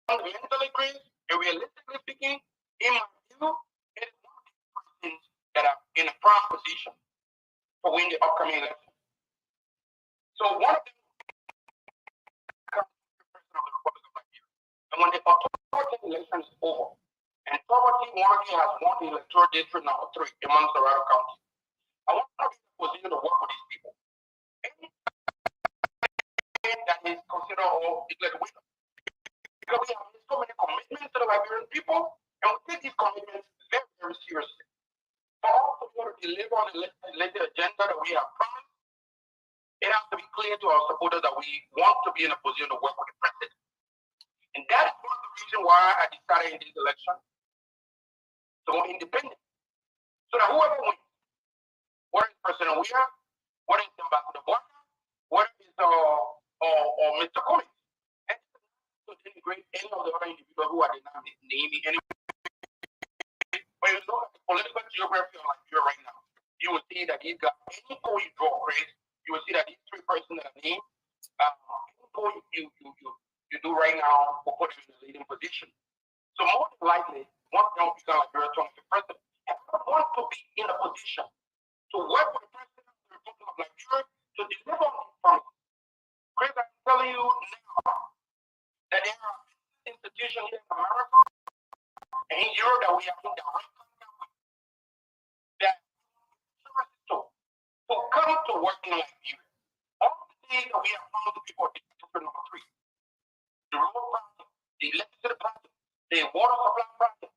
fundamentally, Chris, and realistically speaking, in my view, it is one of the persons that are in a prime position for winning the upcoming election. So one of them becomes the president of the Republic of Liberia. And when the authority election is over, and Poverty Monarchy has won the electoral district number 3 in Montserrat County, I want to be in a position to work with these people. And that is considered all declared the winner. Because we have made so many commitments to the Liberian people, and we take these commitments very, very seriously. For us to be able to deliver on the legislative agenda that we have promised, it has to be clear to our supporters that we want to be in a position to work with the president. And that is one of the reasons why I decided in this election to go independent. So that whoever wins, whether it's President Weir, whether it's Ambassador Boaka, whether it's or Mr. Cummings, and to denigrate any of the other individuals who are naming anyway. But you look at the political geography of Liberia right now, you will see that he's got any poll you draw, right? You will see that these three persons that are named, any poll you do right now will put him in a leading position. So most likely, once young become Liberia 25th president, and I want to be in a position to work with the president of the Republic of Liberia to deliver on his promise. Chris, I'm telling you now that there are institutions here in America and in Europe that we have in direct contact with that to come to work in Liberia. All the things that we have found the people at district number 3, the road project, the electricity project, the water supply project,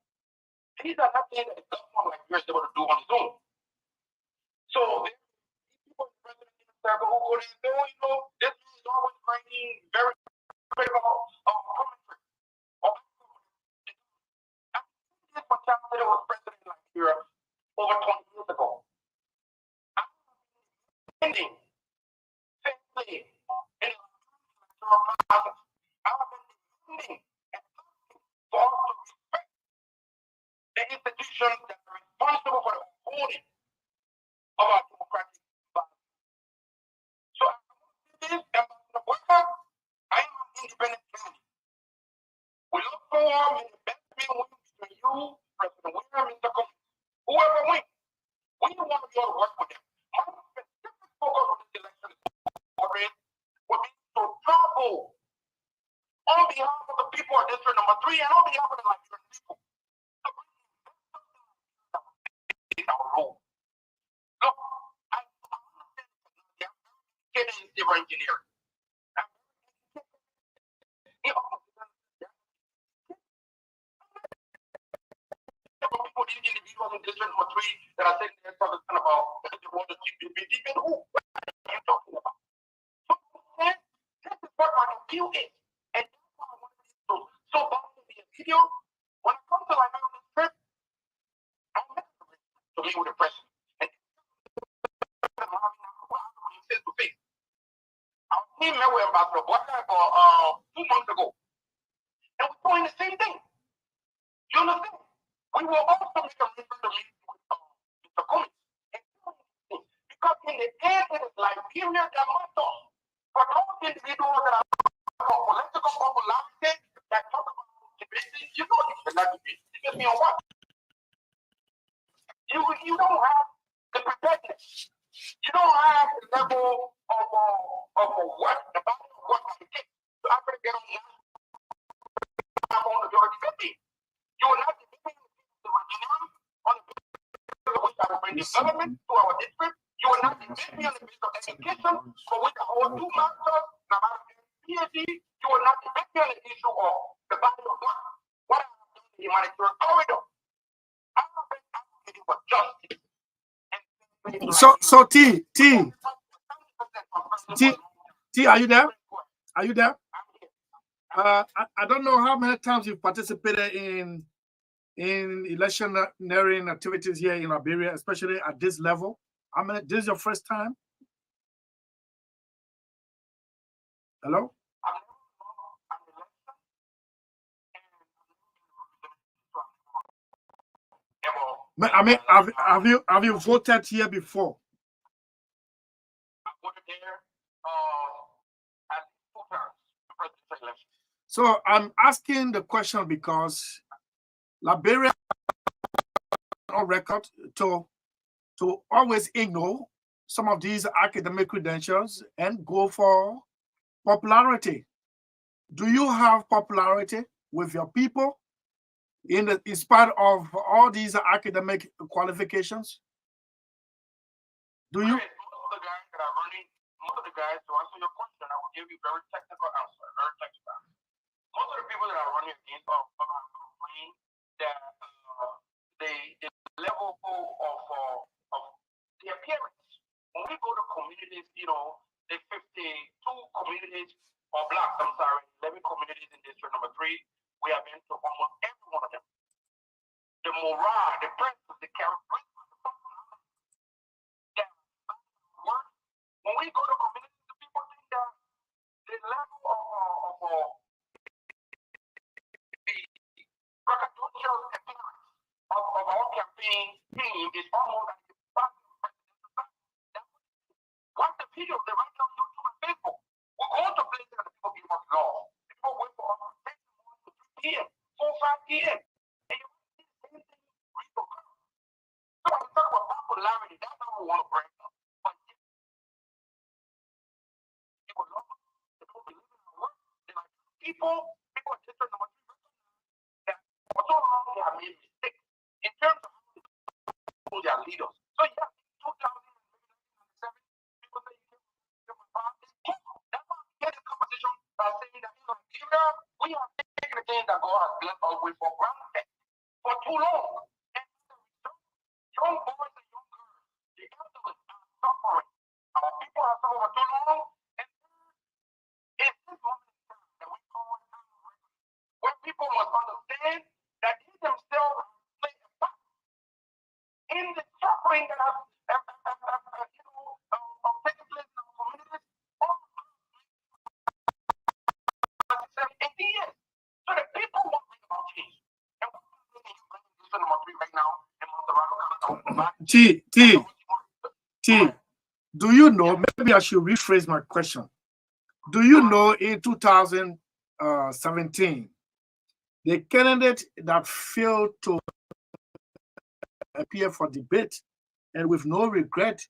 these are not things that the government of Liberia is able to do on its own. So there are people in the president in the circle who go there and say, oh, you know, this man is always bringing very critical commentary. This was Chapter that was president in Liberia over 20 years ago. I'm ending, simply, in the process. I've been defending and for us to respect the institutions that are responsible for the holding of our democratic body. So I this Ambassador Walker, I am an independent candidate. We look for the best win between you, President William, Mr. Cummings. Whoever wins, we want to be able to work with them. My specific focus on this election will be to travel on behalf of the people of District number 3 and on behalf of the Liberian people. It's our role. Look, I understand that in civil engineering. People, these individuals in District number 3 that are sitting there talking about the road to GPP, who? What are you talking about? So this is what my appeal is. And that's why I want to so badly be a video. When it comes to Liberia on this trip, I'm to meet with the president. And face to face. Our team met with Ambassador Walker 2 months ago. And we're doing the same thing. You understand? We will also make a reference to meet with Mr. Cummings. Because in the end, it is Liberia that matters. For those individuals that are political popularity that talk about debating, you know you cannot debate. Debate me on what? You don't have the preparedness. You don't have the level of what the body of what I get. So I'm going to get on the debate. You will not debate the engineering on the basis of which I will bring development to our district. You will not debate me on the basis of education, for which I hold 2 masters, and about a PhD. You will not debate me on the issue of the body of work. What I have done in the humanitarian corridor. I have been advocating for justice. So T, are you there? Are you there? I don't know how many times you've participated in electioneering activities here in Liberia, especially at this level. I mean, this is your first time? Hello? I mean, have you voted here before? So I'm asking the question because Liberia on record to always ignore some of these academic credentials and go for popularity. Do you have popularity with your people in spite of all these academic qualifications? Do you? Most of the guys that are running, most of the guys, to answer your question, I will give you very technical answer, very technical. Most of the people that are running against are complaining that the level of the appearance. When we go to communities, you know, the 52 communities or blocks, 11 communities in District number 3, we have been to almost every one of them. The morale, the presence, the characteristics, that work. When we go to communities, the people think that the level of the braggadocious appearance of our campaign videos. They write on YouTube and Facebook. We go to places and people give us law. People wait for us to take them on to 3 p.m., 4, 5 p.m. And you see the same thing reoccur. So when you talk about popularity, that's not what we want to bring up. But people love us. They don't believe in our work. They like people are different than what you that for so long they have made mistakes in terms of how they are leaders. So yeah, in 2007, people say you can that's why we get this conversation by saying that in Nigeria, we have taken the things that God has blessed us with for granted for too long. And young boys and young girls, the elderly are suffering. Our people are suffering for too long. And it's this moment in time that we call time of reckoning, where people must understand that they themselves play a part in the suffering that has taken place in our communities all the 80 years. So the people want to bring about change. And what are you bringing this number 3 right now in Monterrey? T, do you know, maybe I should rephrase my question. Do you know in 2017, the candidate that failed to appear for debate and with no regret,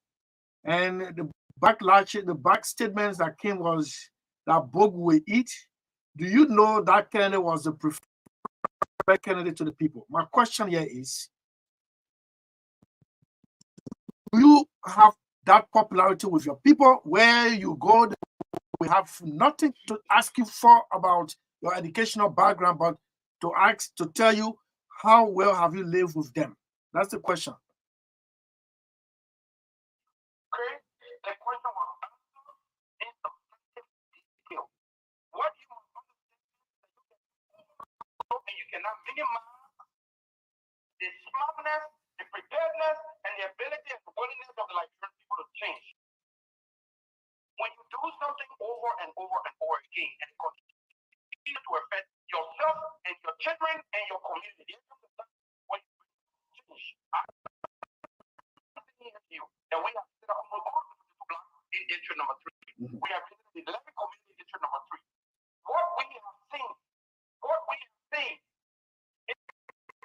and the backlash, the back statements that came was that Bogu will eat? Do you know that candidate was the preferred candidate to the people? My question here is, do you have that popularity with your people where you go, we have nothing to ask you for about your educational background, but to tell you how well have you lived with them? That's the question. Okay, the question was answered in substantive detail. What you must understand and you cannot minimize the smartness, the preparedness, and the ability and the willingness of the Liberian people to change. When you do something over and over and over again, and it continues to affect yourself and your children and your community, when you change, I'm saying to you that we have set up almost all in district number 3. We have visited 11 communities in district number 3. What we have seen is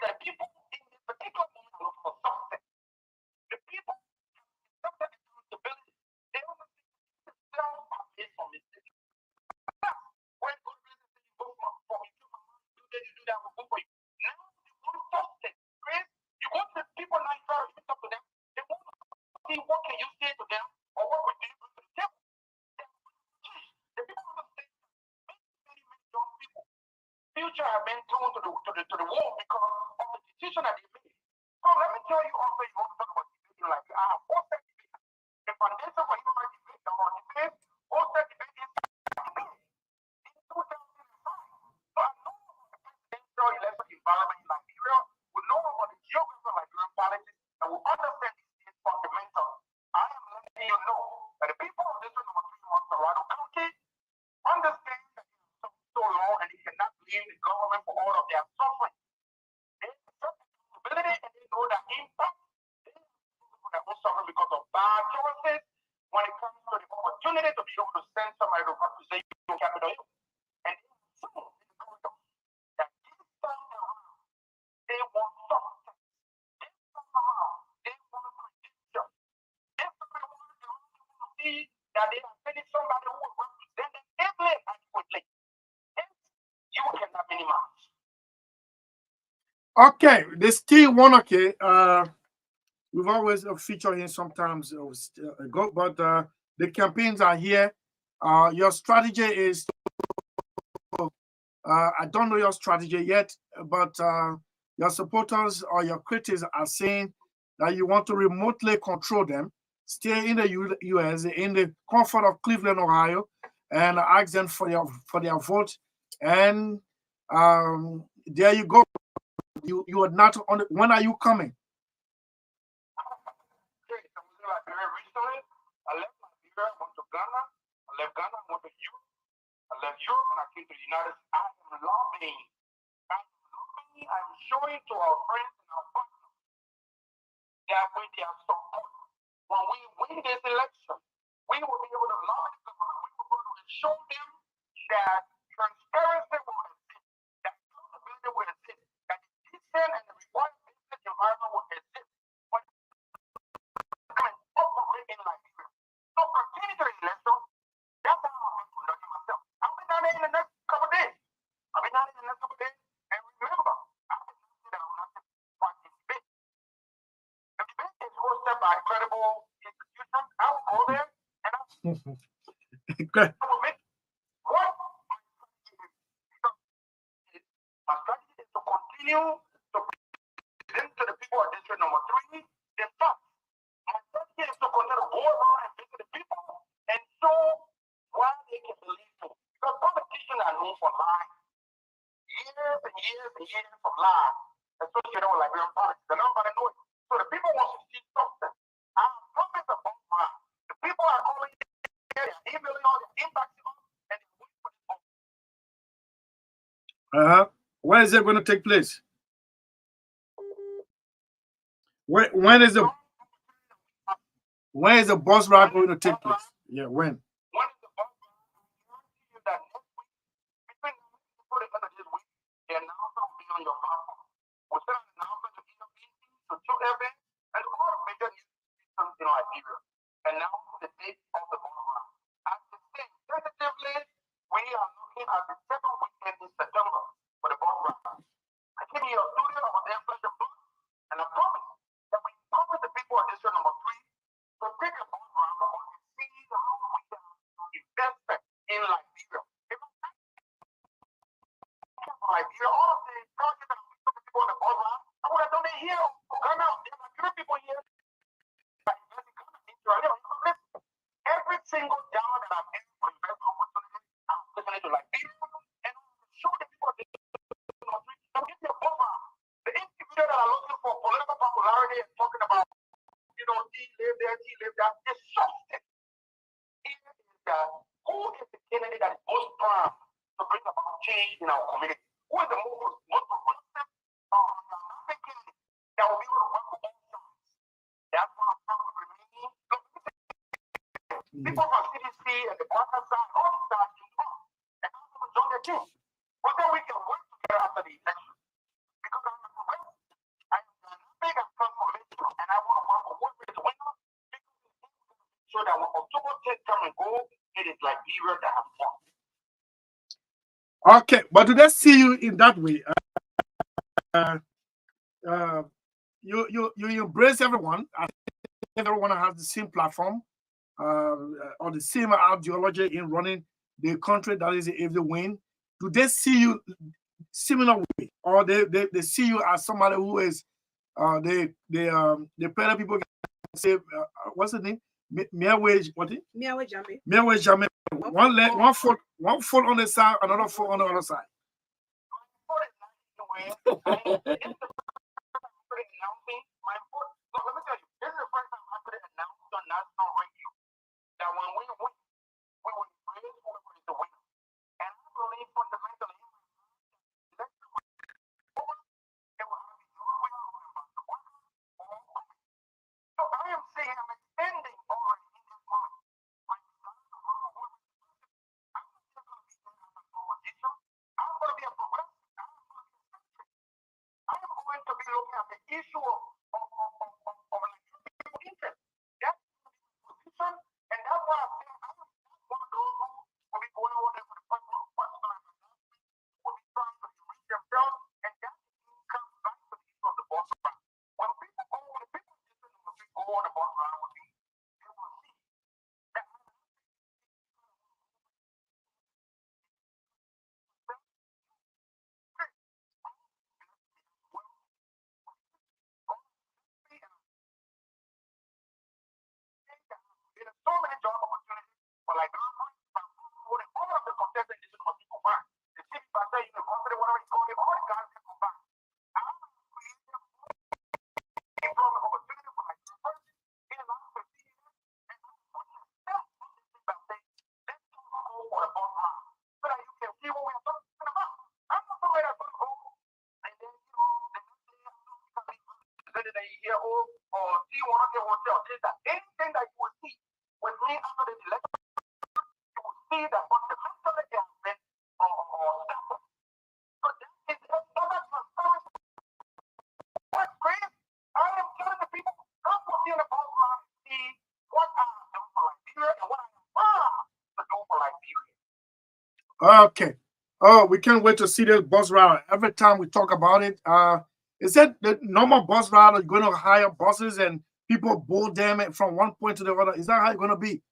that people in this particular moment are looking for something. The people have accepted accountability. They don't think themselves are based on mistakes. When God blesses you, go for me, do this, you do that, we'll go for you. Now you want something. Chris, you go to the people now, you try to talk to them. They want to see what can you say to them or what would you bring to the table. The people understand many young people future have been thrown to the wall because of the decision that they made. So let me tell you also, you want to talk about debating like I have hosted debate. The foundation for human rights debate or debate hosted debate in 2005. So I know about the presidential election environment in Nigeria. We know about the geography of Nigerian politics and we understand these fundamentals. I am letting you know that the people of district number 3 Monterrey County understand that so long and they cannot blame the government for all of their suffering. They accept accountability and they know that impact they for their own suffering because of bad choices when it comes to the opportunity to be able to send somebody to represent you on Capitol Hill. And they assume that this time around they want substance. This time around they want prediction. This time around they want to see that they are sending somebody who will represent them ably and adequately. You cannot minimize. Okay, the still one. Okay, we've always featured him sometimes ago, but the campaigns are here. Your strategy is I don't know your strategy yet, but your supporters or your critics are saying that you want to remotely control them, stay in the U.S., in the comfort of Cleveland, Ohio, and ask them for their vote. And there you go. You are not on it. When are you coming? Okay, so we like very recently. I left Nigeria, went to Ghana. I left Ghana, went to Europe. I left Europe and I came to the United States. I am lobbying. I'm showing to our friends and our partners that with their support, when we win this election, we will be able go there and I Okay. will make what my strategy is to continue to present to the people of district number 3 the facts. My strategy is to continue to go around and visit the people and show why they can believe me. Because politicians are known for lying. Years and years and years of lies associated with Liberian politics. And nobody knows it. So the people want to see something. I promise a bomb round. The people are calling here, they're emailing all their inboxes on, and they're waiting for this bomb. When is it going to take place? When is the bus ride going to take place? Yeah, when? When is the bus ride? I guarantee you that next week, between the end of this week, the announcement will be on your platform. We'll send an announcement to EWC, to 2FM, and all the major news systems in Liberia. Announce the date of the bus ride. As the state, tentatively, we are looking at the second weekend in September for the bus ride. I came here a studio, I was there flesh and blood, and I promise that we promise the people of district number 3 to take a bus ride and see how we can invest in Liberia. If Liberia, all of the projects that we put the people on the bus ride, I would have done it here for Ghana. There are Nigerian people here that invest in Ghana, in Sierra Leone. Every single dollar that I've earned for investment opportunity, I'm taking it to Liberia and show the people of district number 3. Now give me a bus ride. The individual that are looking for political popularity and talking about, he live there, it's something. Here is that who is the candidate that is most prime to bring about change in our community? Who is the most progressive candidate that will be able to work with all sides? That's why I'm trying to remain. People from CDC and the Barker side, all the sides can talk. And I'm going to join their team. But then we can work together after the election. Because I'm a progressive. I am dynamic and transformational, and I want to work with whoever is the winner. So that when October 10th come and go, it is Liberia that has won. Okay, but do they see you in that way? You embrace everyone. I think everyone has the same platform or the same ideology in running the country. That is, if they win, do they see you similar way, or they see you as somebody who is the better people can say what's the name? Miawe, what is it? Miawe Jame. Miawe Jame. One foot on the side, another foot on the other side. Let me tell you, this is the first time I could announce on national radio that when we win, we will embrace whoever is the winner. And I believe fundamentally, so I am saying I'm extending already in this moment. I'm going to be a progressive. I am going to be looking at the issue of interest. That's the position, and that's why I say I'm one of those who will be going over there for the first one, will be trying to reach themselves, and that comes back to the issue of the bus ride. When people go on the bus ride with me, they will see that there are so many job opportunities for all of the contestants in this must be combined. The city pastor, university, whatever you call it, all the guys can combine. I'm creating employment opportunity for my university in the last 15 years, and I'm putting a step on this thing by saying, let's go for a bus ride so that you can see what we are talking about. I'm not somebody that's going to go and then, the next day hear, or see one of the hotel. Anything that you will see with me after the election, you will see that fundamentally they have been stacked. So that is another transparency. What's great, I am telling the people, come with me in the bus ride and see what I have done for Liberia and what I am proud to do for Liberia. Okay. Oh, we can't wait to see the bus ride. Every time we talk about it, is that the normal bus ride is going to hire buses and people bowl them from one point to the other. Is that how it's gonna be?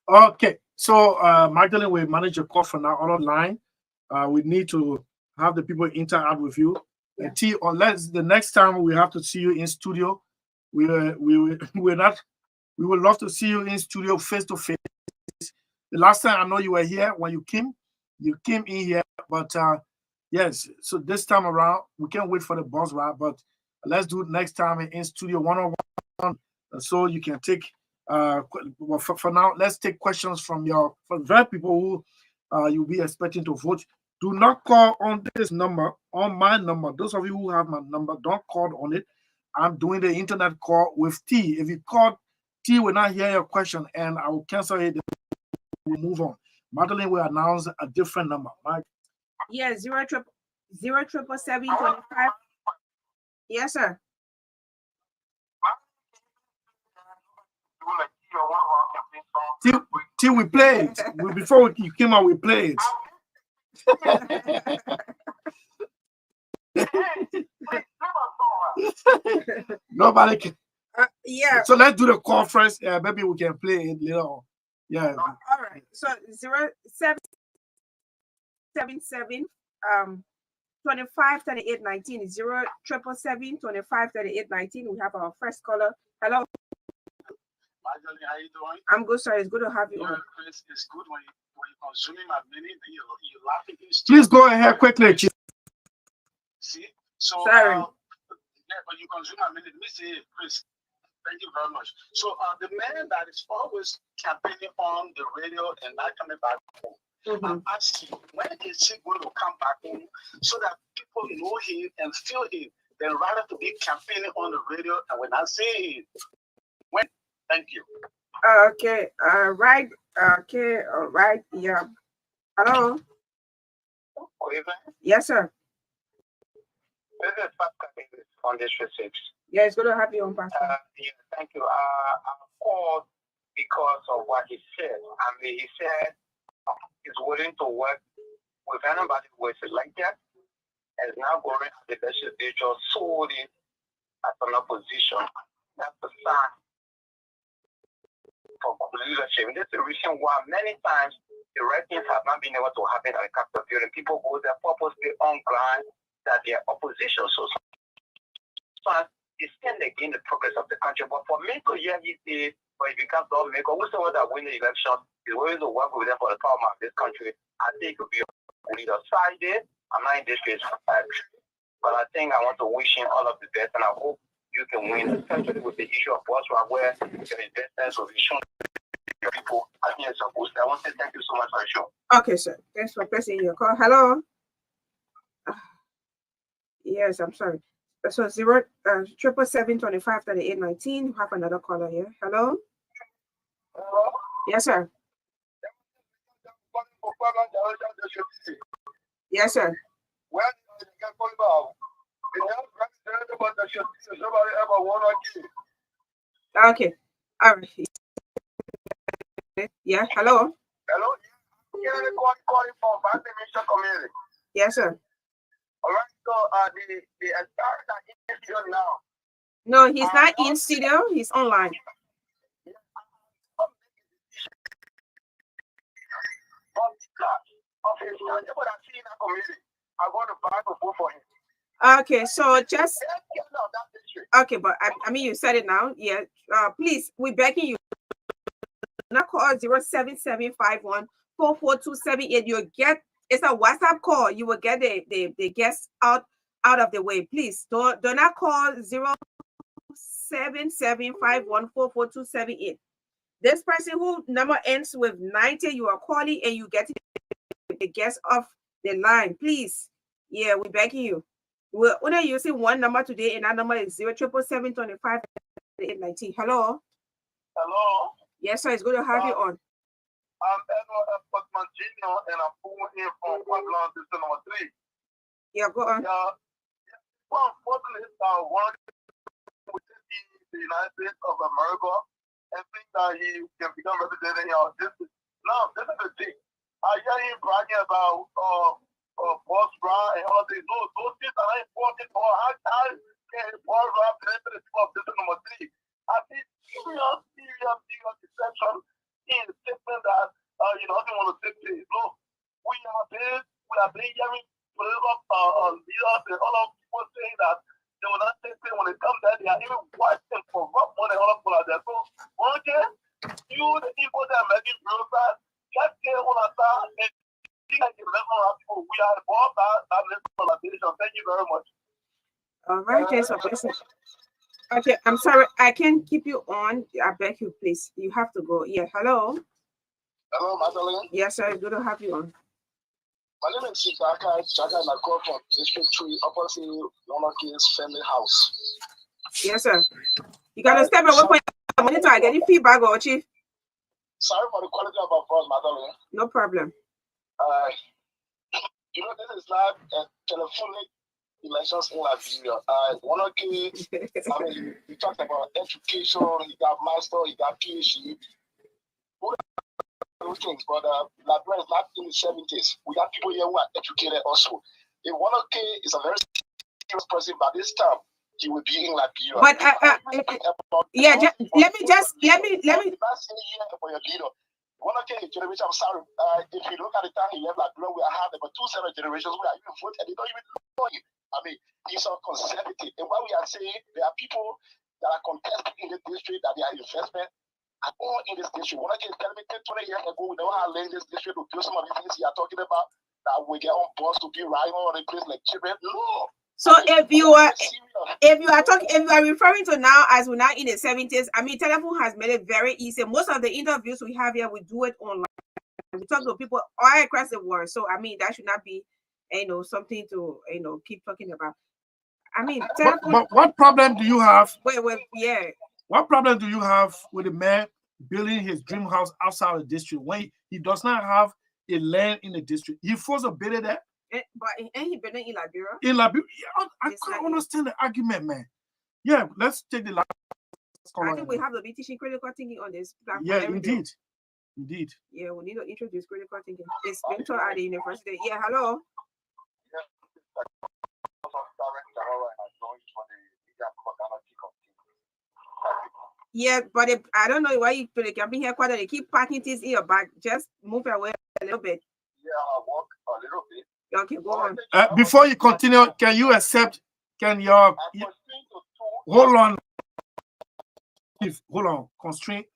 Okay, so Magdalene, we manage your call for now on line. We need to have the people interact with you. Yeah. T, unless the next time we have to see you in studio, we're not. We would love to see you in studio face to face. The last time I know you were here when you came in here, but yes. So this time around, we can't wait for the bus ride, but let's do it next time in studio 1-on-1, so you can take. Well, for now, let's take questions from very people who you'll be expecting to vote. Do not call on this number, on my number. Those of you who have my number, don't call on it. I'm doing the internet call with T. If you call, T will not hear your question, and I will cancel it. We'll move on. Magdalene will announce a different number. Right? Yeah, 07775. Yes, sir. Till we play it. Before you came out, we played it. Nobody can. Yeah. So let's do the call first. Maybe we can play it later on. Yeah. All right. So 0777 25 38 19 077 25 38 19. We have our first caller. Hello. Magdalene, how you doing? I'm good, sir. It's good to have you on. Chris, it's good when you're consuming my minute, then you're laughing. Please go ahead quickly. See? So, sorry. Yeah, when you consume my minute, me say, Chris, thank you very much. So, the man that is always campaigning on the radio and not coming back home, I'm asking, when is he going to come back home so that people know him and feel him, then rather to be campaigning on the radio and we're not seeing him? When? Thank you. Okay. Right. Okay. All right. Yeah. Hello. Good evening. Yes, sir. This is Pascal Davis on District 6. Yeah, it's good to have you on, Pastor. Yeah, thank you. I called because of what he said. I mean, he said he's willing to work with anybody who is elected and is now going to the legislature solely as an opposition. That's a sign for good leadership. And that's the reason why many times the right things have not been able to happen at the capital building. People go there purposely on ground that they are opposition. So sometimes they stand against the progress of the country. But for me to hear he say, when it becomes lawmaker, whosoever that win the election is willing to work with them for the power of this country, I think it will be a leader. So I did. I'm not in this case, but I think I want to wish him all of the best, and I hope you can win, especially with the issue of bus where the investments will be shown to people. I think it's supposed to. I want to say thank you so much for the show. Okay, sir. Thanks for pressing your call. Hello. Yes, I'm sorry. So 777-25-3819. Have another caller here. Hello. Hello? Yes, sir. Yes, sir. Okay. All right. Yeah. Hello. Hello? Calling from Vaccination Community. Yes, sir. All right, so the experts are in studio now. No, he's not in studio. He's online. Okay, so just okay, but I mean you said it now. Yeah. Please, we begging you. Not call 077514427. You get it's a WhatsApp call. You will get the guests out of the way. Please do not call 077514427. This person who number ends with 90, you are calling and you get the guest off the line. Please. Yeah, we begging you. We're only using one number today, and that number is 07775-819. Hello. Hello. Yes, sir. It's good to have you on. I'm Edward Putman Jr. and I'm calling in from Puebla, district number 3. Yeah, go on. Well, unfortunately, one within the United States of America and think that he can become representative in our district. Now, this is the thing. I hear him bragging about Boss Brown and all these. Those things are not important. Or how can Boss Brown present the people of district number 3? I see serious deception in the statement that he doesn't want to take place. No, we have been hearing political leaders and other people saying that they will not take place when it comes there. They are even worse and corrupt more than other people out there. So, okay, you, the people that are making bureaucrats, just get on our side and think like the rest of our people. We are above that level. Thank you very much. All right, thanks for listening. Okay, I'm sorry, I can't keep you on. I beg you, please. You have to go. Yeah, hello. Hello, Magdalene. Yes, sir. Good to have you on. My name is Chaka, and I call from District 3, opposite Lonoki's family house. Yes, sir. You got to step away from your monitor. I get any feedback, or Chief? Sorry for the quality of our voice, Magdalene. No problem. This is not a telephonic elections in Liberia. Lonoki, I mean, we talked about education, he got master, he got PhD. Things, but Liberia is not in the 70s. We have people here who are educated also. If Lonoki is a very serious person, by this time he will be in Liberia. But yeah, let me. That's in a year for your leader. Lonoki generation. I'm sorry. If you look at the time he left Liberia, we have about 2 separate generations who are even voted. They don't even know him. I mean, he's so conservative. And what we are saying, there are people that are contesting in the district that they are investment. At all in this district. One can tell me 10, 20 years ago, we never had laid this district to do some of the things you are talking about that we get on board to be riding on a place like children. No. So if you are referring to now as we're not in the 70s, I mean, telephone has made it very easy. Most of the interviews we have here, we do it online. We talk to people all across the world. So I mean, that should not be, something to keep talking about. I mean, but what problem do you have? Yeah. What problem do you have with the man building his dream house outside of the district when he does not have a land in the district? He forced to build it there. But ain't he been in Liberia? In Liberia, I It's can't like- understand the argument, man. Yeah, let's take the last I caller. think we have to be teaching critical thinking on this platform. Yeah, every day. indeed. Indeed. Yeah, we need to introduce critical thinking. It's been taught at the university. Yeah, hello. Yeah, but I don't know why you can be here quite. They keep packing things in your bag. Just move away a little bit. Yeah, I walk a little bit. Okay, go on. Before you continue, can you accept? Can your hold on? If hold on, constraint.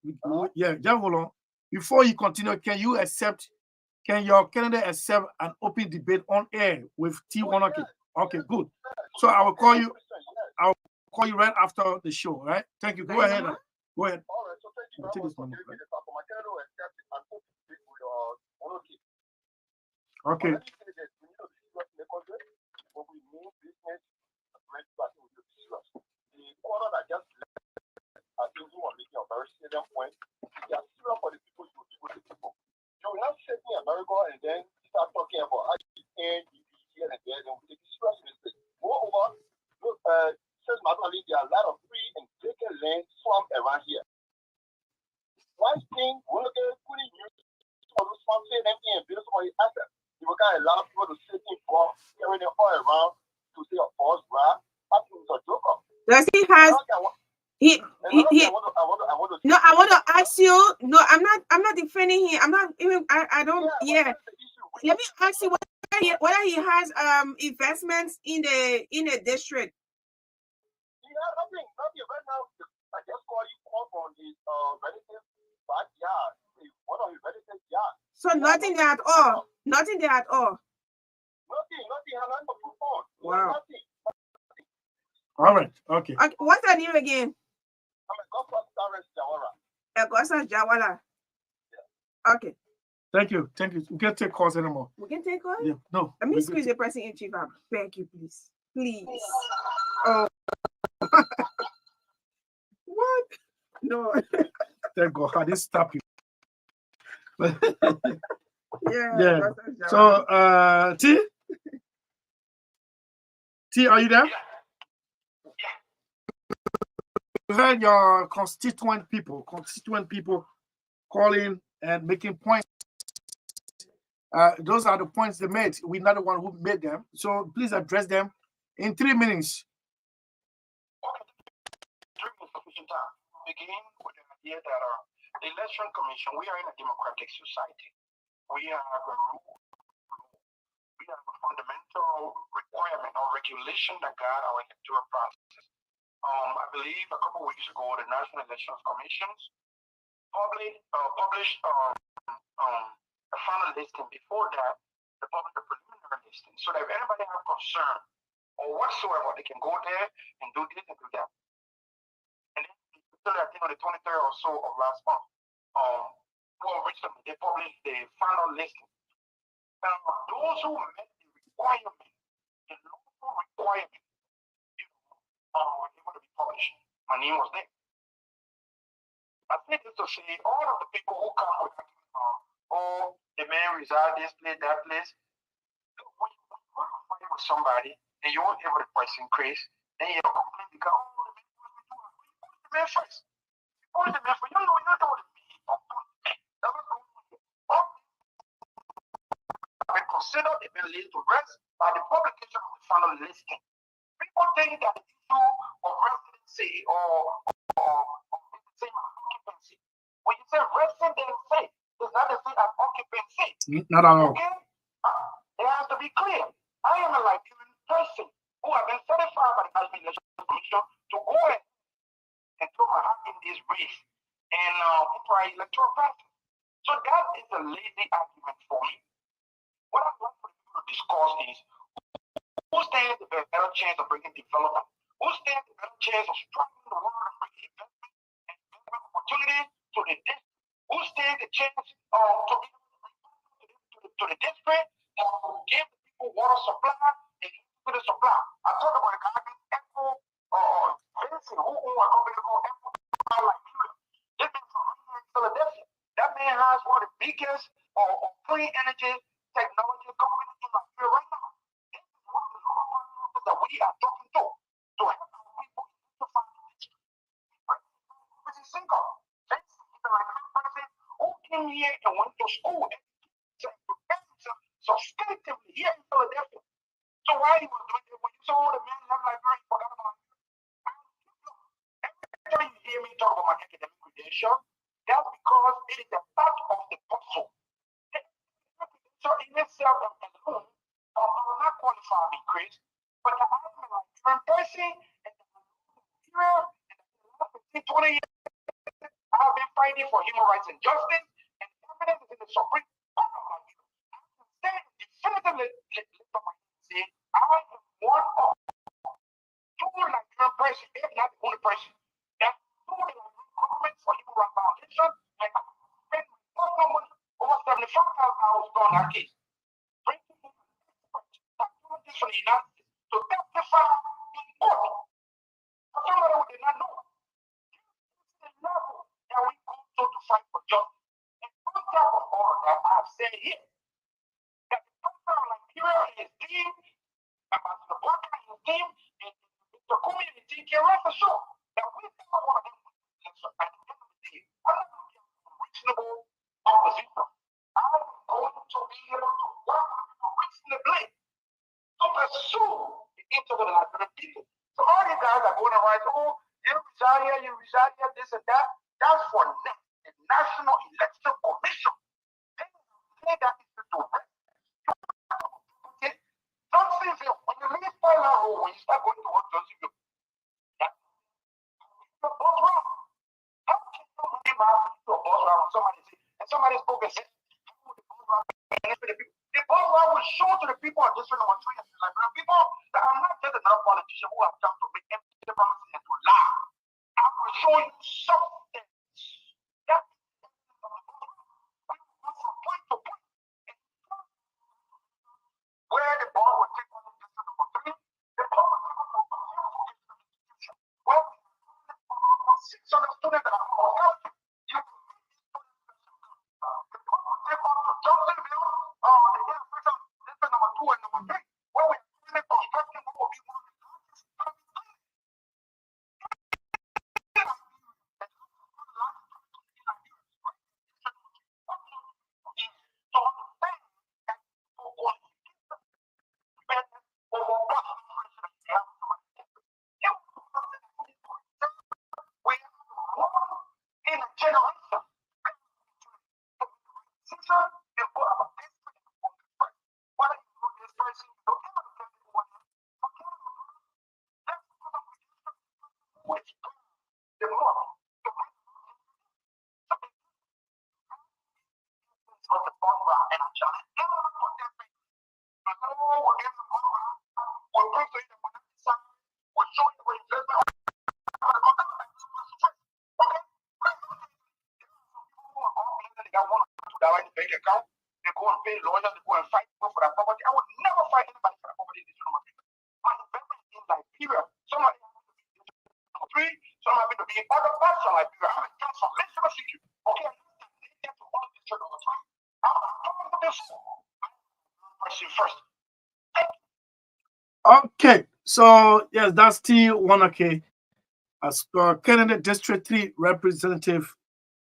Yeah, just hold on. Before you continue, can you accept? Can your candidate accept an open debate on air with T1? Okay, good. So I will call you. I'll call you right after the show. Right? Thank you. Go ahead. Go ahead. All right, so thank you very much for giving me the platform. My candidate will accept it and open debate with Okay. When we mean business, the quarter that just I think you are making a very serious point. They are serious for the people you deal with the people. You will not sit in America and then start talking about how you can here and there, and we take serious mistake. Moreover, says Magdalene, there are a lot of free and vacant land swamp around here. One thing, we're going to put in use for those swamps and build some of the assets. You will get a lot of people to sit in for carrying them all around to say a false graph. I think it's a joke. Does he has No, I want to ask you. No, I'm not defending him. I'm not even. I don't. Yeah. Let me ask you whether he has investments in the district. Yeah, nothing right now. I just call from his relative backyard. One of his relatives' yard. So nothing there at all. Nothing there at all. Nothing. I'm not for phone. Wow. Nothing. All right. Okay. What's her name again? Augusta Jawala. Yeah. Okay. Thank you. We can't take calls anymore. We can take calls? Yeah. No. Let me squeeze the person in chief. I beg you, please. Please. Oh. What? No. Thank God. I didn't stop you. Yeah. So, T, are you there? Yeah. You heard your constituent people calling and making points. Those are the points they made. We're not the one who made them. So please address them in 3 minutes. Sufficient time. Begin with the idea that the election commission, we are in a democratic society. We have a rule. We have a fundamental requirement or regulation that guide our electoral process. I believe a couple of weeks ago, the National Elections Commission published a final listing. Before that, they published a preliminary listing, so that if anybody have concern or whatsoever, they can go there and do this and do that. And then, I think on the 23rd or so of last month, recently they published the final listing. Now, those who met the requirement, the local requirement, were able to be published. My name was there. I think this to say all of the people who come with the man reside this place, that place. When you go to fight with somebody and you won't able to price increase, then you complain because the man first. You know what it means. Been considered, they've been laid to rest by the publication of the final listing. People think that the issue of residency or occupancy. When you say residency, it's not the same as occupancy. Not at all. Okay? It has to be clear. I am a Liberian person who have been certified by the National Election Commission to go ahead and throw my hat in this race and enter our electoral process. So that is a lazy argument for me. What I'd like for people to discuss is who stands the better chance of bringing development? Who stands the better chance of strengthening the world of bringing investment and investment opportunities to the district? Who stands the chance to the district and give the people water supply and to the supply? I talk about a guy named Echo Vincent, who owns a company called Echo Liberia. This is from Philadelphia. That man has one of the biggest clean energy technology companies in Liberia right now. officers that we are talking to help our people identify the district. This is single. This is the Liberian person who came here and went to school and prepared himself substantively here in Philadelphia. So why he was doing it when you saw the man left Liberia, he forgot about it. Every time you hear me talk about my academic credential, that's because it is a part of the puzzle. So in itself alone, I will not qualify me, Chris, but I'm a Liberian person, and here in the last 15, 20 years, I have been fighting for human rights and justice, and evidence is in the Supreme Court of Liberia. I can say definitively, lift up my hand and say, I am one of two Liberian person, if not the only person, that sued the Liberian government for human rights violation, and I spent my personal money, over $75,000 on that case. Bringing in experts, from the United States, to testify in court. For somebody who did not know. This is the level that we go to fight for justice. And on top of all of that, I have said here that the president of Liberia and his team, Ambassador Barker and his team, and Mr. Kumi and his team can rest assured that we never want to win this election. At the end of the day, I'm not going to get reasonable opposition. I'm going to be able to work reasonably to pursue the interest of the Liberian people. So all these guys are going to write, oh, you reside here, this and that. That's for the National Election Commission. They say that is to direct. Johnsonville, when you leave Paula Road, when you start going towards Johnsonville, that's the bus route. How can you leave out to a bus route when somebody spoke and said, how would the bus route benefit the people? The bus route will show to the people of District Number 3 and the Liberian people that I'm not just another politician who have come to make empty promises and to lie. I will show you something. That we will go from point to point. Where the ball will take on District Number 3, the ball will take on the institution. Well, 600 students that are on campus, you can the ball will take on to Johnsonville, the intersection of District Number 2 and Number 3, where we are currently constructing what will be one of the largest account, they go and pay lawyers, they go and fight people for that property. I would never fight anybody for that property in this room. My investment in Liberia, some of it number 3, some of it to be other parts of Liberia. I'm a transformational figure. Okay, I'm not connected to all this church number 3. I'm talking to this person first. Okay, so yes, that's T1OK. As per Kennedy District 3 representative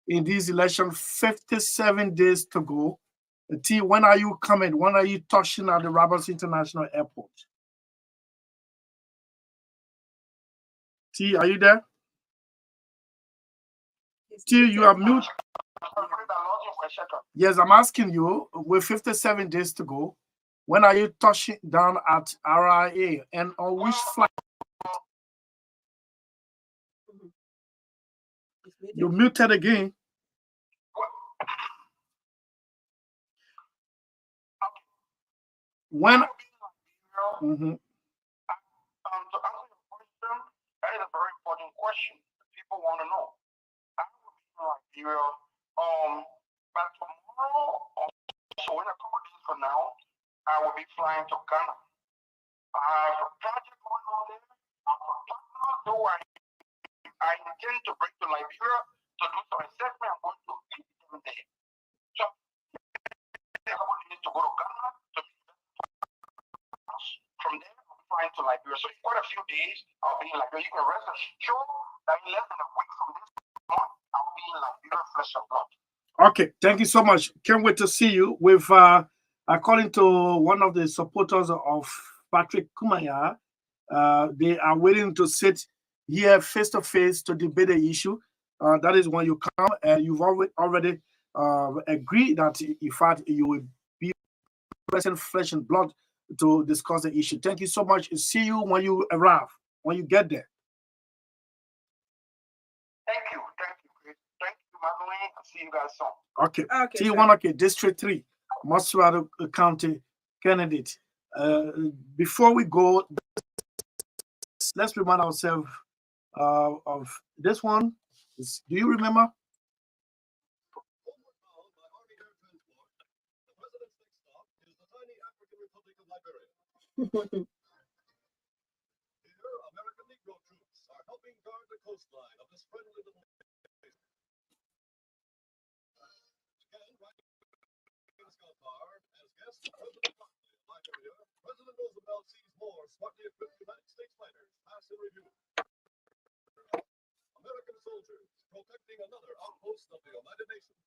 in this election, 57 days to go. T, when are you coming? When are you touching at the Roberts International Airport? T, are you there? T, you are mute. Yes, I'm asking you, with 57 days to go, when are you touching down at RIA and on which flight? You're muted again. When? To answer your question, that is a very important question. People want to know. I will be in Liberia by tomorrow, so in a couple days from now, I will be flying to Ghana. I have a project going on there. I'm a partner, though I intend to bring to Liberia to do some assessment. I'm going to meet them there. So I want to go to Ghana to meet them. From there, I'm flying to Liberia. So in quite a few days, I'll be in Liberia. You can rest assured that in less than a week from this month, I'll be in Liberia, flesh and blood. Okay, thank you so much. Can't wait to see you. With according to one of the supporters of Patrick Kumaya, they are waiting to sit here face to face to debate the issue. That is when you come, and you've already agreed that in fact you will be present flesh and blood to discuss the issue. Thank you so much. See you when you arrive, when you get there. Thank you, Chris. Thank you, Madeline. I'll see you guys soon. Okay. Okay, T1, District 3, Moswado County candidate. Before we go, let's remind ourselves of this one. Do you remember? Here, American Negro troops are helping guard the coastline of this friendly little nation. Again, right in Scotland, as guest of President Buckley of Liberia, President Roosevelt sees more smartly equipped United States fighters pass in review. American soldiers protecting another outpost of the United Nations.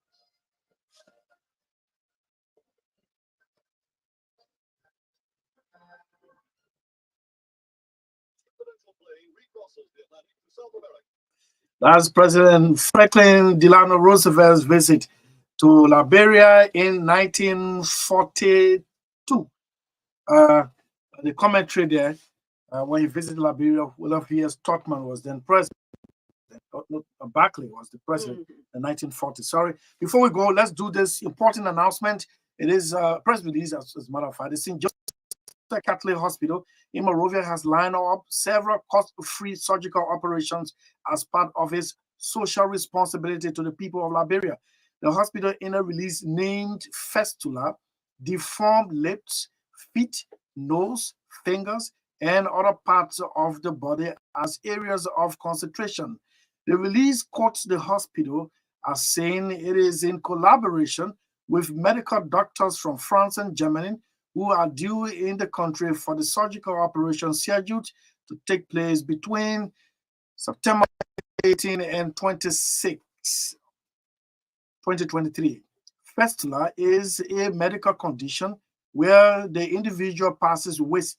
Presidential plane recrosses the Atlantic to South America. That's President Franklin Delano Roosevelt's visit to Liberia in 1942. The commentary there, when he visited Liberia, William V.S. Tubman was then president. Buckley was the president in 1940. Sorry. Before we go, let's do this important announcement. It is press release, as a matter of fact. It's in Catholic Hospital in Monrovia has lined up several cost-free surgical operations as part of its social responsibility to the people of Liberia. The hospital in a release named fistula, deformed lips, feet, nose, fingers, and other parts of the body as areas of concentration. The release quotes the hospital as saying it is in collaboration with medical doctors from France and Germany who are due in the country for the surgical operation scheduled to take place between September 18 and 26, 2023. Fistula is a medical condition where the individual passes waste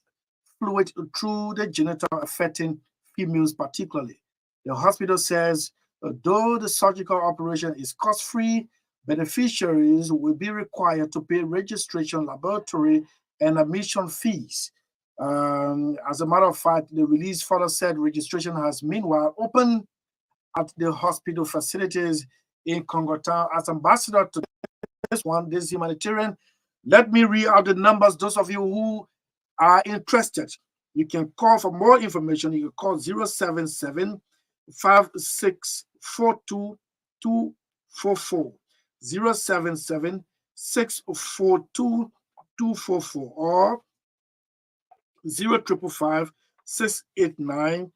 fluid through the genital, affecting females particularly. The hospital says, though the surgical operation is cost-free, beneficiaries will be required to pay registration, laboratory, and admission fees. As a matter of fact, the release further said registration has meanwhile opened at the hospital facilities in Congo Town. As ambassador to this humanitarian, let me read out the numbers. Those of you who are interested, you can call for more information. You can call 077 5642 244, 077 642 244, or 0555 689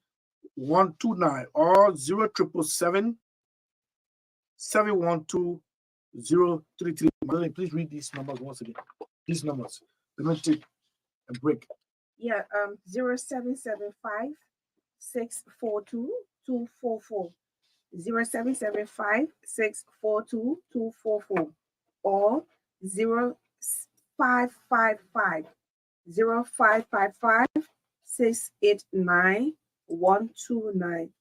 129, or 0777 712 033. Please read these numbers once again. These numbers. Let me take a break. Yeah, 0775 642 244, 0775 642 244, or 0555 689 129,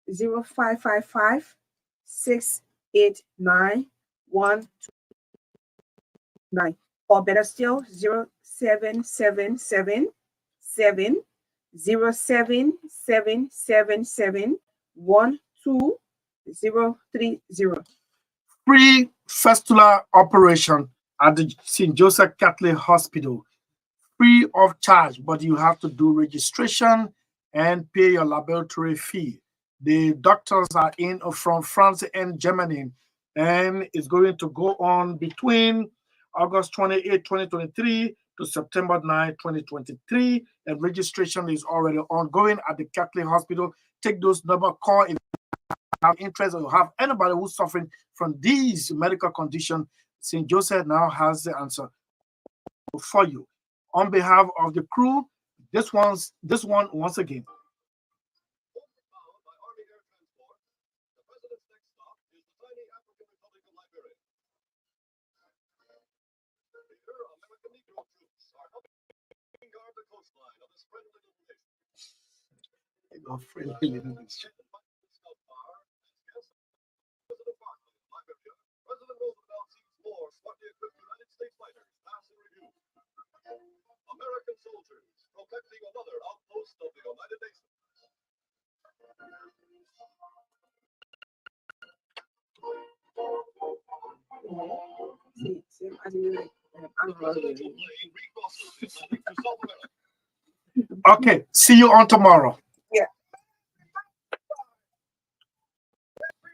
0555 689 129, or better still 0777 07777 12030. Free fistula operation at the St. Joseph Catholic Hospital, free of charge, but you have to do registration and pay your laboratory fee. The doctors are in from France and Germany, and it's going to go on between August 28, 2023 to September 9, 2023, and registration is already ongoing at the Catholic Hospital. Take those numbers, call if you have interest or you have anybody who's suffering from these medical conditions. St. Joseph now has the answer for you. On behalf of the crew, This one once again. Powered by Army Air Transport, the president's next stop is the tiny African Republic of Liberia. Here, American Negro troops are helping guard the coastline of this friendly little nation. Scout bar, as guest President Barkley of Liberia, President Roosevelt sees more smartly equipped United States fighters pass in review. American soldiers protecting another outpost of the United Nations. See, as you like, Presidential plane recrosses the Atlantic to South America. Okay, see you on tomorrow.